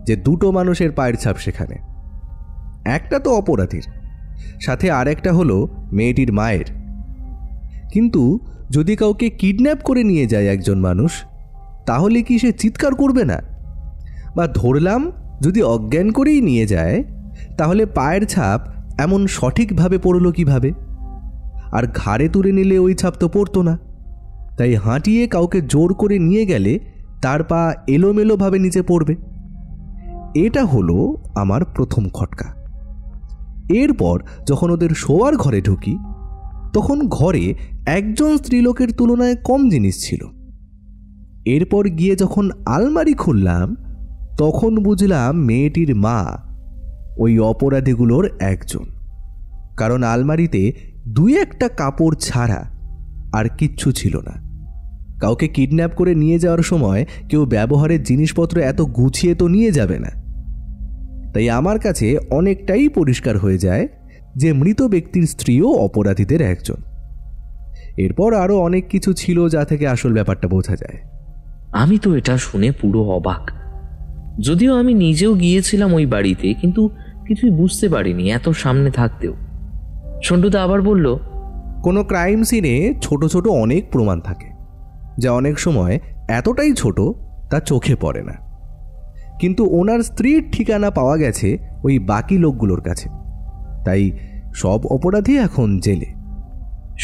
যে দুটো মানুষের পায়ের ছাপ সেখানে। একটা তো অপরাধীর, সাথে আরেকটা হলো মেয়েটির মায়ের। কিন্তু যদি কাউকে কিডন্যাপ করে নিয়ে যায় একজন মানুষ, তাহলে কি সে চিৎকার করবে না? বা ধরলাম যদি অজ্ঞান করেই নিয়ে যায়, তাহলে পায়ের ছাপ এমন সঠিকভাবে পড়ল কিভাবে? আর ঘাড়ে তুলে নিলে ওই ছাপ তো পড়তো না। তাই হাঁটিয়ে কাউকে জোর করে নিয়ে গেলে তার পা এলোমেলোভাবে নিচে পড়বে। এটা হলো আমার প্রথম খটকা। এরপর যখন ওদের শোয়ার ঘরে ঢুকি, তখন ঘরে একজন স্ত্রীলোকের তুলনায় কম জিনিস ছিল। এরপর গিয়ে যখন আলমারি খুললাম, তখন বুঝলাম মেয়েটির মা ওই অপরাধীগুলোর একজন। কারণ আলমারিতে 2-1টা কাপড় ছাড়া আর কিচ্ছু ছিল না। কাউকে কিডন্যাপ করে নিয়ে যাওয়ার সময় কেউ ব্যবহারের জিনিসপত্র এত গুছিয়ে তো নিয়ে যাবে না। তাই আমার কাছে অনেকটাই পরিষ্কার হয়ে যায় যে মৃত ব্যক্তির স্ত্রীও অপরাধীদের একজন। এরপর আরও অনেক কিছু ছিল যা থেকে আসল ব্যাপারটা বোঝা যায়। আমি তো এটা শুনে পুরো অবাক। যদিও আমি নিজেও গিয়েছিলাম ওই বাড়িতে, কিন্তু কিছুই বুঝতে পারিনি এত সামনে থাকতেও। সন্টুদা আবার বলল, কোনো ক্রাইম সিনে ছোট ছোট অনেক প্রমাণ থাকে, যা অনেক সময় এতটাই ছোট তা চোখে পড়ে না। কিন্তু ওনার স্ত্রীর ঠিকানা পাওয়া গেছে ওই বাকি লোকগুলোর কাছে, তাই সব অপরাধী এখন জেলে।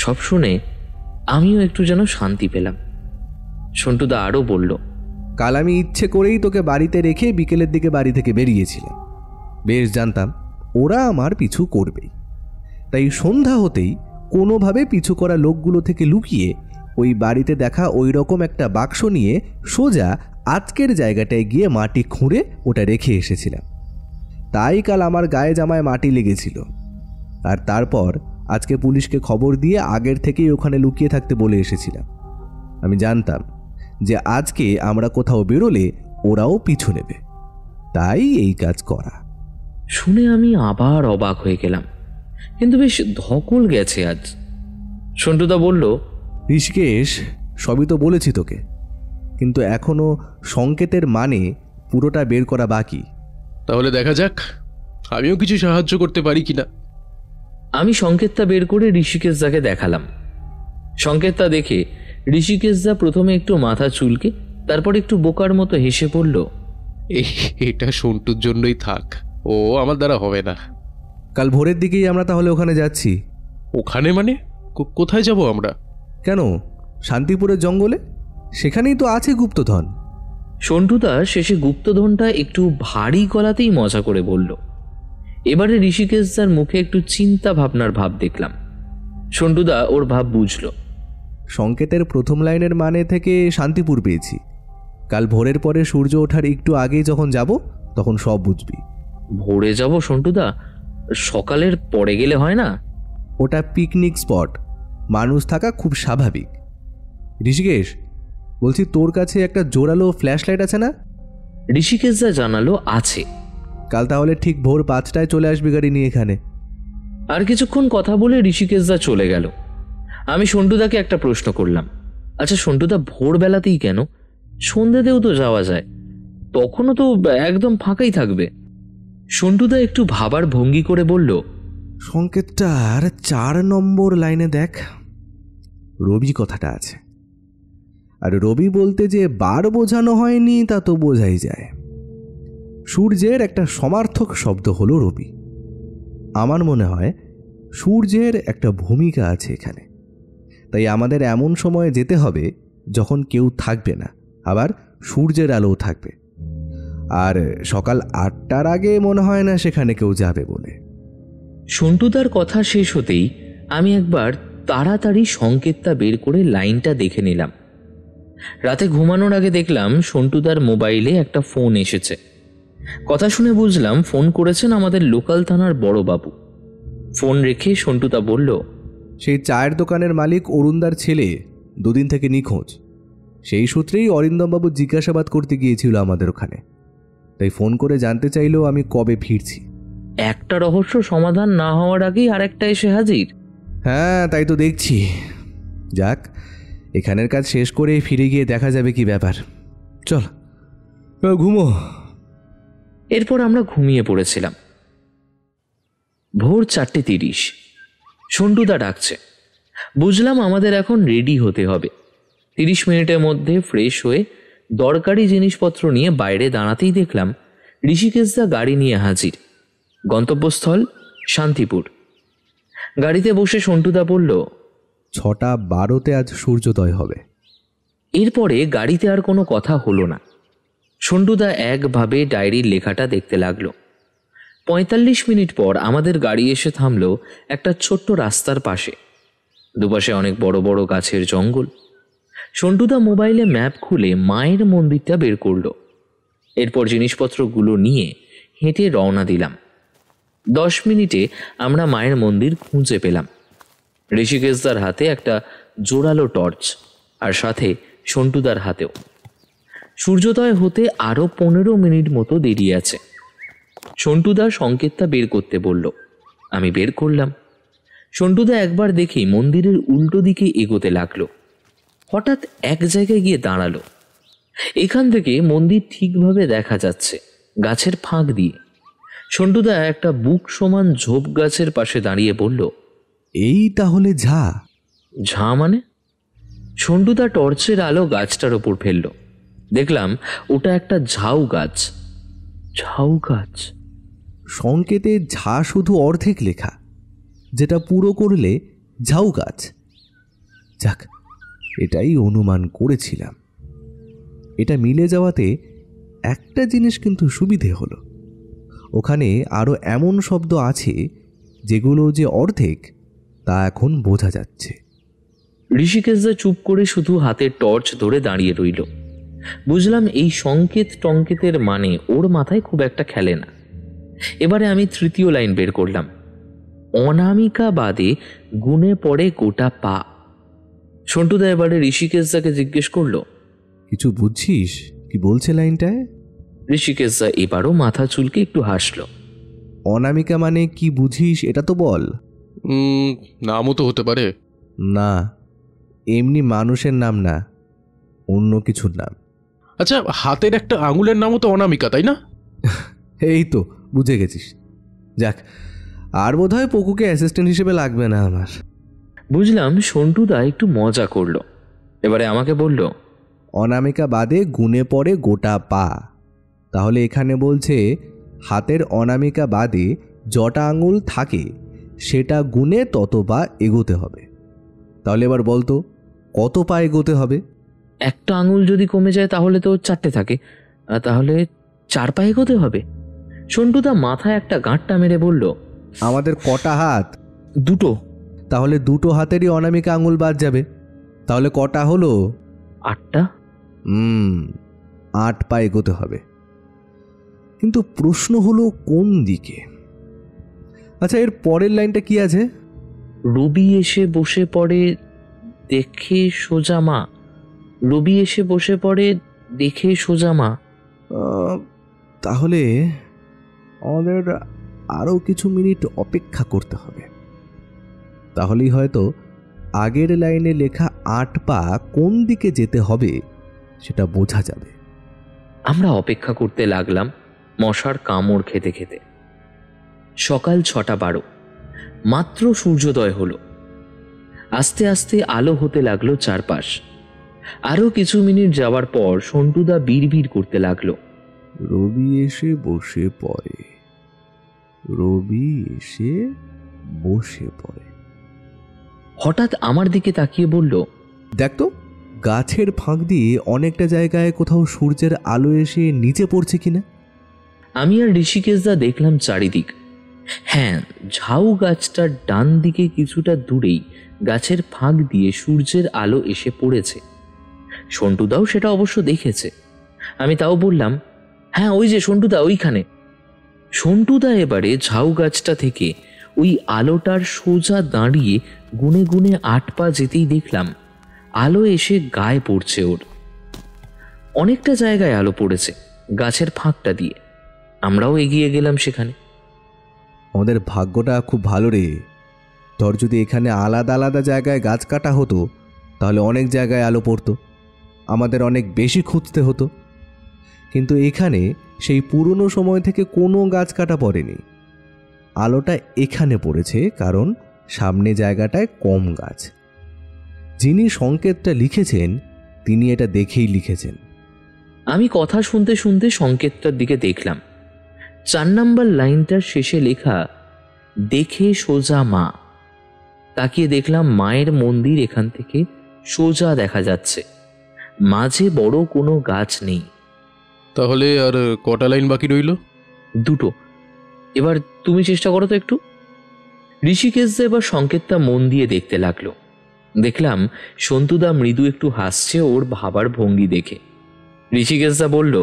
সব শুনে আমিও একটু যেন শান্তি পেলাম। সন্টুদা আরও বলল, কাল আমি ইচ্ছে করেই তোকে বাড়িতে রেখে বিকেলের দিকে বাড়ি থেকে বেরিয়েছিলাম। বেশ জানতাম ওরা আমার পিছু করবেই, তাই সন্ধ্যা হতেই কোনোভাবে পিছু করা লোকগুলো থেকে লুকিয়ে ওই বাড়িতে দেখা ওই রকম একটা বাক্স নিয়ে সোজা আজকের জায়গাটায় গিয়ে মাটি খুঁড়ে ওটা রেখে এসেছিলাম। তাই কাল আমার গায়ে জামায় মাটি লেগেছিল। আর তারপর আজকে পুলিশকে খবর দিয়ে আগের থেকেই ওখানে লুকিয়ে থাকতে বলে এসেছিলাম। আমি জানতাম যে আজকে আমরা কোথাও বেরোলে ওরাও পিছু নেবে, তাই এই কাজ করা। শুনে আমি আবার অবাক হয়ে গেলাম, কিন্তু বেশ ধকল গেছে আজ। সন্টুদা বলল, ঋষিকেশ, সবই তো বলেছি তোকে, কিন্তু এখনো সংকেতের মানে পুরোটা বের করা বাকি। তাহলে দেখা যাক আমিও কিছু সাহায্য করতে পারি কিনা। আমি সংকেতটা বের করে ঋষিকেশদাকে দেখালাম। সংকেতটা দেখে ঋষিকেশদা প্রথমে একটু মাথা চুলকে, তারপর একটু বোকার মতো হেসে পড়ল, এটা সন্টুর জন্যই থাক, ও আমার দ্বারা হবে না। কাল ভোরের দিকেই আমরা তাহলে ওখানে যাচ্ছি। ওখানে মানে কোথায় যাব আমরা? কেন, শান্তিপুরের জঙ্গলে, সেখানেই তো আছে গুপ্তধন। সন্টুদা শেষে গুপ্তধনটা একটু ভারী গলাতেই মজা করে বলল। এবারে ঋষিকেশদার মুখে একটু চিন্তা ভাবনার ভাব দেখলাম। সন্টুদা ওর ভাব বুঝল। সংকেতের প্রথম লাইনের মানে থেকে শান্তিপুর পেয়েছি। কাল ভোরের পরে সূর্য ওঠার একটু আগেই যখন যাব তখন সব বুঝবি। ভোরে যাব সন্টুদা? সকালের পরে গেলে হয় না? ওটা পিকনিক স্পট, মানুষ থাকা খুব স্বাভাবিক। ঋষিকেশ, বলছি তোর কাছে একটা জোরালো ফ্ল্যাশ লাইট আছে না? ঋষিকেশদা জানালো, আছে। কাল তাহলে ঠিক ভোর 5টায় চলে আসবি গাড়ি নিয়ে এখানে। আর কিছুক্ষণ কথা বলে ঋষিকেশদা চলে গেল। আমি সন্টুদাকে একটা প্রশ্ন করলাম, আচ্ছা সন্টুদা, ভোরবেলাতেই কেন? সন্ধ্যেতেও তো যাওয়া যায়, তখনও তো একদম ফাঁকাই থাকবে। সন্টুদা একটু ভাবার ভঙ্গি করে বলল, সংকেতটার 4 নম্বর লাইনে দেখ, রবি কথাটা আছে। আর রবি বলতে যে বার বোঝানো হয়নি তা তো বোঝাই যায়। সূর্যের একটা সমার্থক শব্দ হলো রবি। আমার মনে হয় সূর্যের একটা ভূমিকা আছে এখানে। তাই আমাদের এমন সময়ে যেতে হবে যখন কেউ থাকবে না, আবার সূর্যের আলোও থাকবে। আর সকাল 8টার আগে মনে হয় না সেখানে কেউ যাবে বলে। সন্টুদার কথা শেষ হতেই আমি একবার তাড়াতাড়ি সংকেতটা বের করে লাইনটা দেখে নিলাম। রাতে ঘুমানোর আগে দেখলাম সন্টুদার মোবাইলে একটা ফোন এসেছে। কথা শুনে বুঝলাম ফোন করেছেন আমাদের লোকাল থানার বড়বাবু। ফোন রেখে সন্টুদা বলল, সেই চায়ের দোকানের মালিক অরুণদার ছেলে 2 দিন থেকে নিখোঁজ। সেই সূত্রেই অরিন্দমবাবু জিজ্ঞাসাবাদ করতে গিয়েছিল আমাদের ওখানে, তাই ফোন করে জানতে চাইলেও আমি কবে ফিরছি। একটা রহস্য সমাধান না হওয়ার আগেই আরেকটা এসে হাজির। হ্যাঁ, তাই তো দেখছি। যাক, এখানের কাজ শেষ করে ফিরে গিয়ে দেখা যাবে কি ব্যাপার। চল ঘুমো। এরপর আমরা ঘুমিয়ে পড়েছিলাম। ভোর 4:30। সন্টুদা ডাকছে। বুঝলাম আমাদের এখন রেডি হতে হবে। 30 মিনিটের মধ্যে ফ্রেশ হয়ে দরকারি জিনিসপত্র নিয়ে বাইরে দাঁড়াতেই দেখলাম ঋষিকেশদা গাড়ি নিয়ে হাজির। গন্তব্যস্থল শান্তিপুর। গাড়িতে বসে সন্টুদা বলল, 6:12 আজ সূর্যোদয় হবে। এরপরে গাড়িতে আর কোনো কথা হলো না। সন্টুদা একভাবে ডায়েরির লেখাটা দেখতে লাগলো। 45 মিনিট পর আমাদের গাড়ি এসে থামলো একটা ছোট্ট রাস্তার পাশে। দুপাশে অনেক বড় বড় গাছের জঙ্গল। সন্টুদা মোবাইলে ম্যাপ খুলে মায়ের মন্দিরটা বের করলো। এরপর জিনিসপত্রগুলো নিয়ে হেঁটে রওনা দিলাম। 10 মিনিটে আমরা মায়ের মন্দির খুঁজে পেলাম। ঋষিকেশদার হাতে একটা জোরালো টর্চ, আর সাথে সন্টুদার হাতেও। সূর্যোদয় হতে আরও 15 মিনিট মতো দেরি আছে। সন্টুদা সংকেতটা বের করতে বলল। আমি বের করলাম। সন্টুদা একবার দেখি মন্দিরের উল্টো দিকে এগোতে লাগলো। হঠাৎ এক জায়গায় গিয়ে দাঁড়ালো। এখান থেকে মন্দির ঠিকভাবে দেখা যাচ্ছে গাছের ফাঁক দিয়ে। সন্টুদা একটা বুক সমান ঝোপ গাছের পাশে দাঁড়িয়ে বলল, এই তাহলে ঝা মানে? সন্টুদা টর্চের আলো গাছটার ওপর ফেলল। দেখলাম ওটা একটা ঝাউ গাছ। ঝাউ গাছ? সংকেতে ঝা শুধু অর্ধেক লেখা, যেটা পুরো করলে ঝাউ গাছ। যাক, এটাই অনুমান করেছিলাম। এটা মিলে যাওয়াতে একটা জিনিস কিন্তু সুবিধে হলো, ওখানে আরও এমন শব্দ আছে যেগুলো যে অর্ধেক তা এখন বোঝা যাচ্ছে। ঋষিকেশদা চুপ করে শুধু হাতে টর্চ ধরে দাঁড়িয়ে রইল। বুঝলাম এই সংকেত টঙ্কেতের মানে ওর মাথায় খুব একটা খেলে না। এবারে আমি তৃতীয় লাইন বের করলাম। অনামিকা বাদে গুনে পড়ে গোটা পা। সন্টুদা এবারে ঋষিকেশদাকে জিজ্ঞেস করলো, কিছু বুঝছিস কি বলছে লাইনটায়? ঋষিকেশদা এবারও মাথা চুলকে একটু হাসল। অনামিকা মানে কি বুঝিস এটা তো বল। নামও তো হতে পারে। না, এমনি মানুষের নাম না, অন্য কিছুর নাম। আচ্ছা, হাতের একটা আঙুলের নামও তো অনামিকা, তাই না? এই তো বুঝে গেছিস। যাক, আর বোধহয় পকুকে অ্যাসিস্ট্যান্ট হিসেবে লাগবে না আমার। বুঝলাম সন্টুদা একটু মজা করলো। এবারে আমাকে বলল, অনামিকা বাদে গুনে পড়ে গোটা পা। তাহলে এখানে বলছে হাতের অনামিকা বাদে যটা আঙুল থাকে সেটা গুনে তত পা এগোতে হবে। তাহলে এবার বলতো কত পা এগোতে হবে? একটা আঙুল যদি কমে যায় তাহলে তো 4টে থাকে, তাহলে 4 পা এগোতে হবে। সন্টুদা মাথায় একটা গাঁটটা মেরে বলল, আমাদের কটা হাত? 2টো। তাহলে 2টো হাতেরই অনামিকা আঙুল বাদ যাবে। তাহলে কটা হলো? 8টা। 8 পা এগোতে হবে। কিন্তু প্রশ্ন হলো কোন দিকে? আচ্ছা, এর পরের লাইনটা কি আছে? রবি এসে বসে পড়ে দেখে সোজা মা। রবি এসে বসে পড়ে দেখে সোজা মা। তাহলে আমাদের আরও কিছু মিনিট অপেক্ষা করতে হবে। তাহলেই হয়তো আগের লাইনে লেখা 8 পা কোন দিকে যেতে হবে সেটা বোঝা যাবে। আমরা অপেক্ষা করতে লাগলাম মশার কামড় খেতে খেতে। সকাল 6:12, মাত্র সূর্যোদয় হলো। আস্তে আস্তে আলো হতে লাগলো চারপাশ। আরো কিছু মিনিট যাওয়ার পর সন্টুদা বিড়বিড় করতে লাগলো, রবি এসে বসে পড়ে, রবি এসে বসে পড়ে। হঠাৎ আমার দিকে তাকিয়ে বলল, দেখ তো গাছের ফাঁক দিয়ে অনেকটা জায়গায় কোথাও সূর্যের আলো এসে নিচে পড়ছে কিনা। আমি আর ঋষিকেশদা দেখলাম চারিদিক। হ্যাঁ, ঝাউ গাছটার ডান দিকে কিছুটা দূরেই গাছের ফাঁক দিয়ে সূর্যের আলো এসে পড়েছে। সন্টুদাও সেটা অবশ্য দেখেছে। আমি তাও বললাম, হ্যাঁ ওই যে সন্টুদা ওইখানে। সন্টুদা এবারে ঝাউ গাছটা থেকে ওই আলোটার সোজা দাঁড়িয়ে গুনে গুনে 8 পা যেতেই দেখলাম আলো এসে গায়ে পড়ছে ওর। অনেকটা জায়গায় আলো পড়েছে গাছের ফাঁকটা দিয়ে। আমরাও এগিয়ে গেলাম সেখানে। আমাদের ভাগ্যটা খুব ভালো রে। তোর যদি এখানে আলাদা আলাদা জায়গায় গাছ কাটা হতো তাহলে অনেক জায়গায় আলো পড়তো, আমাদের অনেক বেশি খুঁজতে হতো। কিন্তু এখানে সেই পুরনো সময় থেকে কোনো গাছ কাটা পড়েনি। আলোটা এখানে পড়েছে কারণ সামনে জায়গাটায় কম গাছ। যিনি সংকেতটা লিখেছেন তিনি এটা দেখেই লিখেছেন। আমি কথা শুনতে শুনতে সংকেতটার দিকে দেখলাম। 4 নম্বর লাইনটার শেষে লেখা দেখে সোজা মা। তাকিয়ে দেখলাম মায়ের মন্দির এখান থেকে সোজা দেখা যাচ্ছে, মাঝে বড় কোনো গাছ নেই। তাহলে আর কটা লাইন বাকি রইল? 2টো। এবার তুমি চেষ্টা করো তো একটু। ঋষিকেশ এবার সংকেতটা মন দিয়ে দেখতে লাগলো। দেখলাম সন্তুদা মৃদু একটু হাসছে ওর ভাবার ভঙ্গি দেখে। ঋষিকেশদা বলল,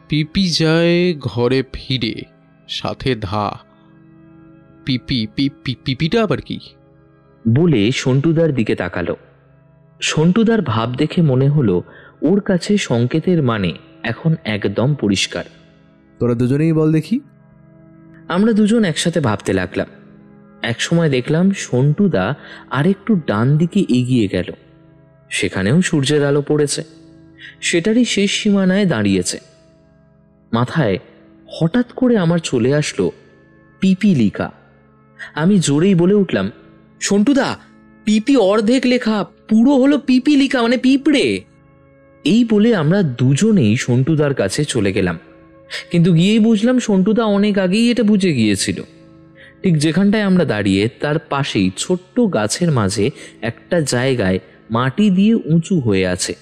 পিপি যায় ঘরে ফিরে, সাথে ধা। পিপিটা আবার কি? বলে সন্টুদার দিকে তাকালো। সন্টুদার ভাব দেখে মনে হলো ওর কাছে সংকেতের মানে এখন একদম পরিষ্কার। তোরা দুজনেই বল দেখি। আমরা দুজন একসাথে ভাবতে লাগলাম। একসময় দেখলাম সন্টুদা আরেকটু ডান দিকে এগিয়ে গেল, সেখানেও সূর্যের আলো পড়েছে, সেটারই শেষ সীমানায় দাঁড়িয়েছে। মাথায় হঠাৎ করে আমার চলে আসলো পিপিলিকা। আমি জোরেই বলে উঠলাম, সন্টুদা, পিপি অর্ধেক লেখা, পুরো হলো পিপিলিকা মানে পিঁপড়ে। এই বলে আমরা দুজনেই সন্টুদার কাছে চলে গেলাম, কিন্তু গিয়েই বুঝলাম সন্টুদা অনেক আগেই এটা বুঝে গিয়েছিল। ঠিক যেখানটায় আমরা দাঁড়িয়ে তার পাশেই ছোট্ট গাছের মাঝে একটা জায়গায় মাটি দিয়ে উঁচু হয়ে আছে,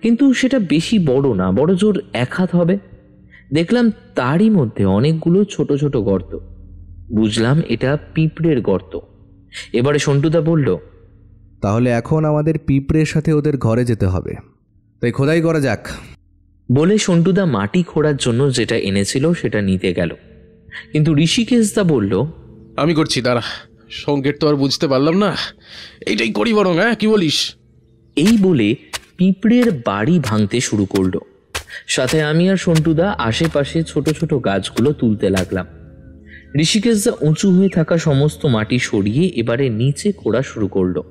কিন্তু সেটা বেশি বড় না, বড় জোর 1 হাত হবে। দেখলাম তারই মধ্যে অনেকগুলো ছোট ছোট গর্ত। বুঝলাম এটা পিঁপড়ের গর্ত। এবারে সন্টুদা বলল, তাহলে এখন আমাদের পিঁপড়ের সাথে ওদের ঘরে যেতে হবে, তাই খোদাই করা যাক। বলে সন্টুদা মাটি খোঁড়ার জন্য যেটা এনেছিল সেটা নিতে গেল, কিন্তু ঋষিকেশদা বলল, আমি করছি, দাঁড়া। সংকেত তো আর বুঝতে পারলাম না, এইটাই করি বরং। হ্যাঁ, কি বলিস? এই বলে পিঁপড়ের বাড়ি ভাঙতে শুরু করলো। সাথে আমি আর সন্টুদা আশেপাশে ছোট ছোট গাছগুলো তুলতে লাগলাম। ঋষিকেশদা উঁচু হয়ে থাকা সমস্ত মাটি সরিয়ে এবারে নিচে খোঁড়া শুরু করলো।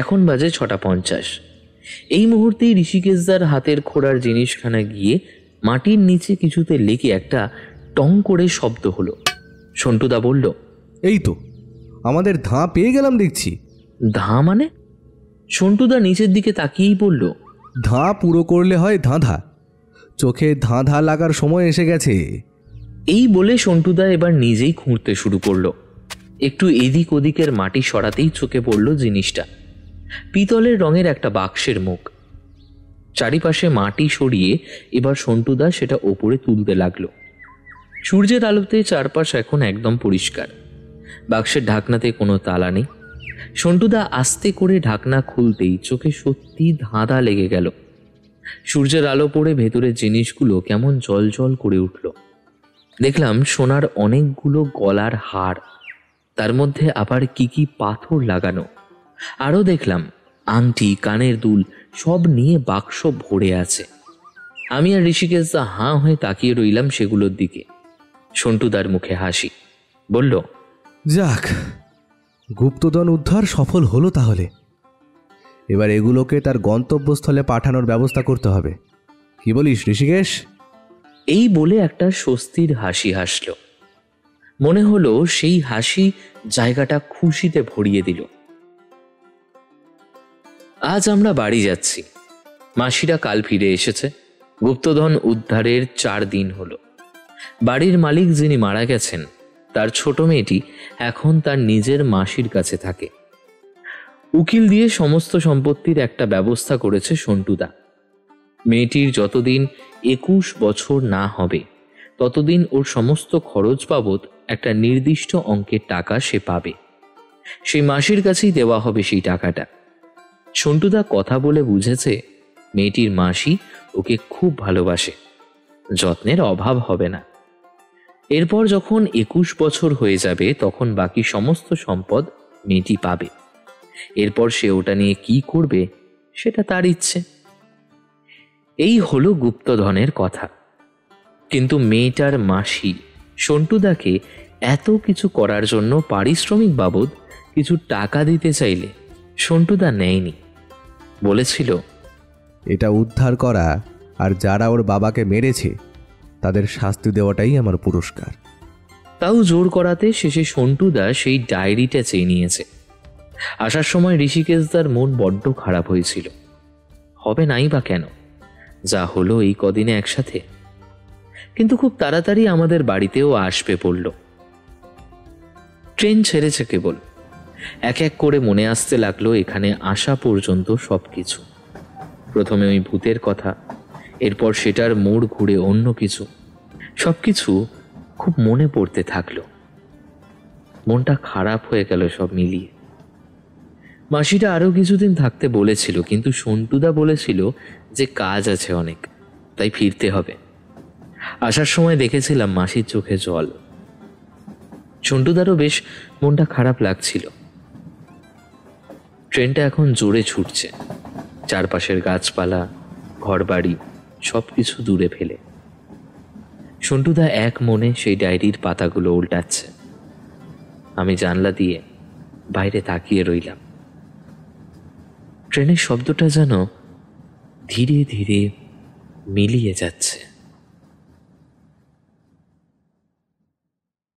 এখন বাজে 6:50। এই মুহূর্তেই ঋষিকেশদার হাতের খোঁড়ার জিনিসখানা গিয়ে মাটির নিচে কিছুতে লেগে একটা টং করে শব্দ হলো। সন্টুদা বলল, এই তো আমাদের ধাঁ পেয়ে গেলাম দেখছি। ধাঁ মানে? সন্টুদা নিচের দিকে তাকিয়েই বলল, ধাঁ পুরো করলে হয় ধাঁধা, চোখে ধাঁধা লাগার সময় এসে গেছে। এই বলে সন্টুদা এবার নিজেই খুঁড়তে শুরু করলো। একটু এদিক ওদিকের মাটি সরাতেই চোখে পড়ল জিনিসটা, পিতলের রঙের একটা বাক্সের মুখ। চারিপাশে মাটি সরিয়ে এবার সন্টুদা সেটা ওপরে তুলতে লাগলো। সূর্যের আলোতে চারপাশ এখন একদম পরিষ্কার। বাক্সের ঢাকনাতে কোনো তালা নেই। সন্টুদা আস্তে করে ঢাকনা খুলতেই চোখে সত্যি ধাঁধা লেগে গেল। সূর্যের আলো পড়ে ভেতরের জিনিসগুলো কেমন জল জল করে উঠল। দেখলাম সোনার অনেকগুলো গলার হার, তার মধ্যে আবার কি কি পাথর লাগানো। আরও দেখলাম আংটি, কানের দুল সব নিয়ে বাক্স ভরে আছে। আমি আর ঋষিকেশদা হাঁ হয়ে তাকিয়ে রইলাম সেগুলোর দিকে। সন্টুদার মুখে হাসি, বলল, যাক, গুপ্তধন উদ্ধার সফল হলো। তাহলে এবার এগুলোকে তার গন্তব্যস্থলে পাঠানোর ব্যবস্থা করতে হবে। কি বলিস ঋষিকেশ? এই বলে একটা স্বস্তির হাসি হাসল। মনে হলো সেই হাসি জায়গাটা খুশিতে ভরিয়ে দিল। আজ আমরা বাড়ি যাচ্ছি। মাসিরা কাল ফিরে এসেছে। গুপ্তধন উদ্ধারের 4 দিন হলো। বাড়ির মালিক যিনি মারা গেছেন তার ছোট মেয়েটি এখন তার নিজের মাসির কাছে থাকে। উকিল দিয়ে সমস্ত সম্পত্তির একটা ব্যবস্থা করেছে সন্টুদা। মেয়েটির যতদিন 21 বছর না হবে ততদিন ওর সমস্ত খরচ বাবদ একটা নির্দিষ্ট অঙ্কের টাকা সে পাবে। সেই মাসির কাছেই দেওয়া হবে সেই টাকাটা। সন্টুদা কথা বলে বুঝেছে মেয়েটির মাসি ওকে খুব ভালোবাসে, যত্নের অভাব হবে না। এরপর যখন 21 বছর হয়ে যাবে তখন বাকি সমস্ত সম্পদ মেয়েটি পাবে। এরপর সে ওটা নিয়ে কি করবে সেটা তার ইচ্ছে। এই হলো গুপ্তধনের কথা। কিন্তু মেয়েটার মাসি সন্টুদাকে এত কিছু করার জন্য পারিশ্রমিক বাবদ কিছু টাকা দিতে চাইলে সন্টুদা নেয়নি। বলেছিল, এটা উদ্ধার করা আর যারা ওর বাবাকে মেরেছে তাদের শাস্তি দেওয়াটাই আমার পুরস্কার। তাও জোর করাতে শেষে সন্টুদা সেই ডায়েরিটা চেয়ে নিয়েছে। আসার সময় ঋষিকেশদার মন বড্ড খারাপ হয়েছিল। হবে নাই বা কেন, যা হলো এই কদিনে একসাথে। কিন্তু খুব তাড়াতাড়ি আমাদের বাড়িতেও আসবে পড়ল। ট্রেন ছেড়েছে কেবল। এক এক করে মনে আসতে লাগলো এখানে আসা পর্যন্ত সবকিছু। প্রথমে ওই ভূতের কথা, এরপর সেটার মোড় ঘুরে অন্য কিছু। সবকিছু খুব মনে পড়তে থাকলো। মনটা খারাপ হয়ে গেল সব মিলিয়ে। মাসিটা আরো কিছুদিন থাকতে বলেছিল, কিন্তু সন্টুদা বলেছিল যে কাজ আছে অনেক, তাই ফিরতে হবে। আসার সময় দেখেছিলাম মাসির চোখে জল। সন্টুদারও বেশ মনটা খারাপ লাগছিল। ট্রেনটা এখন জোরে ছুটছে, চারপাশের গাছপালা, ঘরবাড়ি সবকিছু দূরে ফেলে। সন্টুদা এক মনে সেই ডায়েরির পাতাগুলো উল্টাচ্ছে। আমি জানলা দিয়ে বাইরে তাকিয়ে রইলাম। ট্রেনের শব্দটা যেন ধীরে ধীরে মিলিয়ে যাচ্ছে।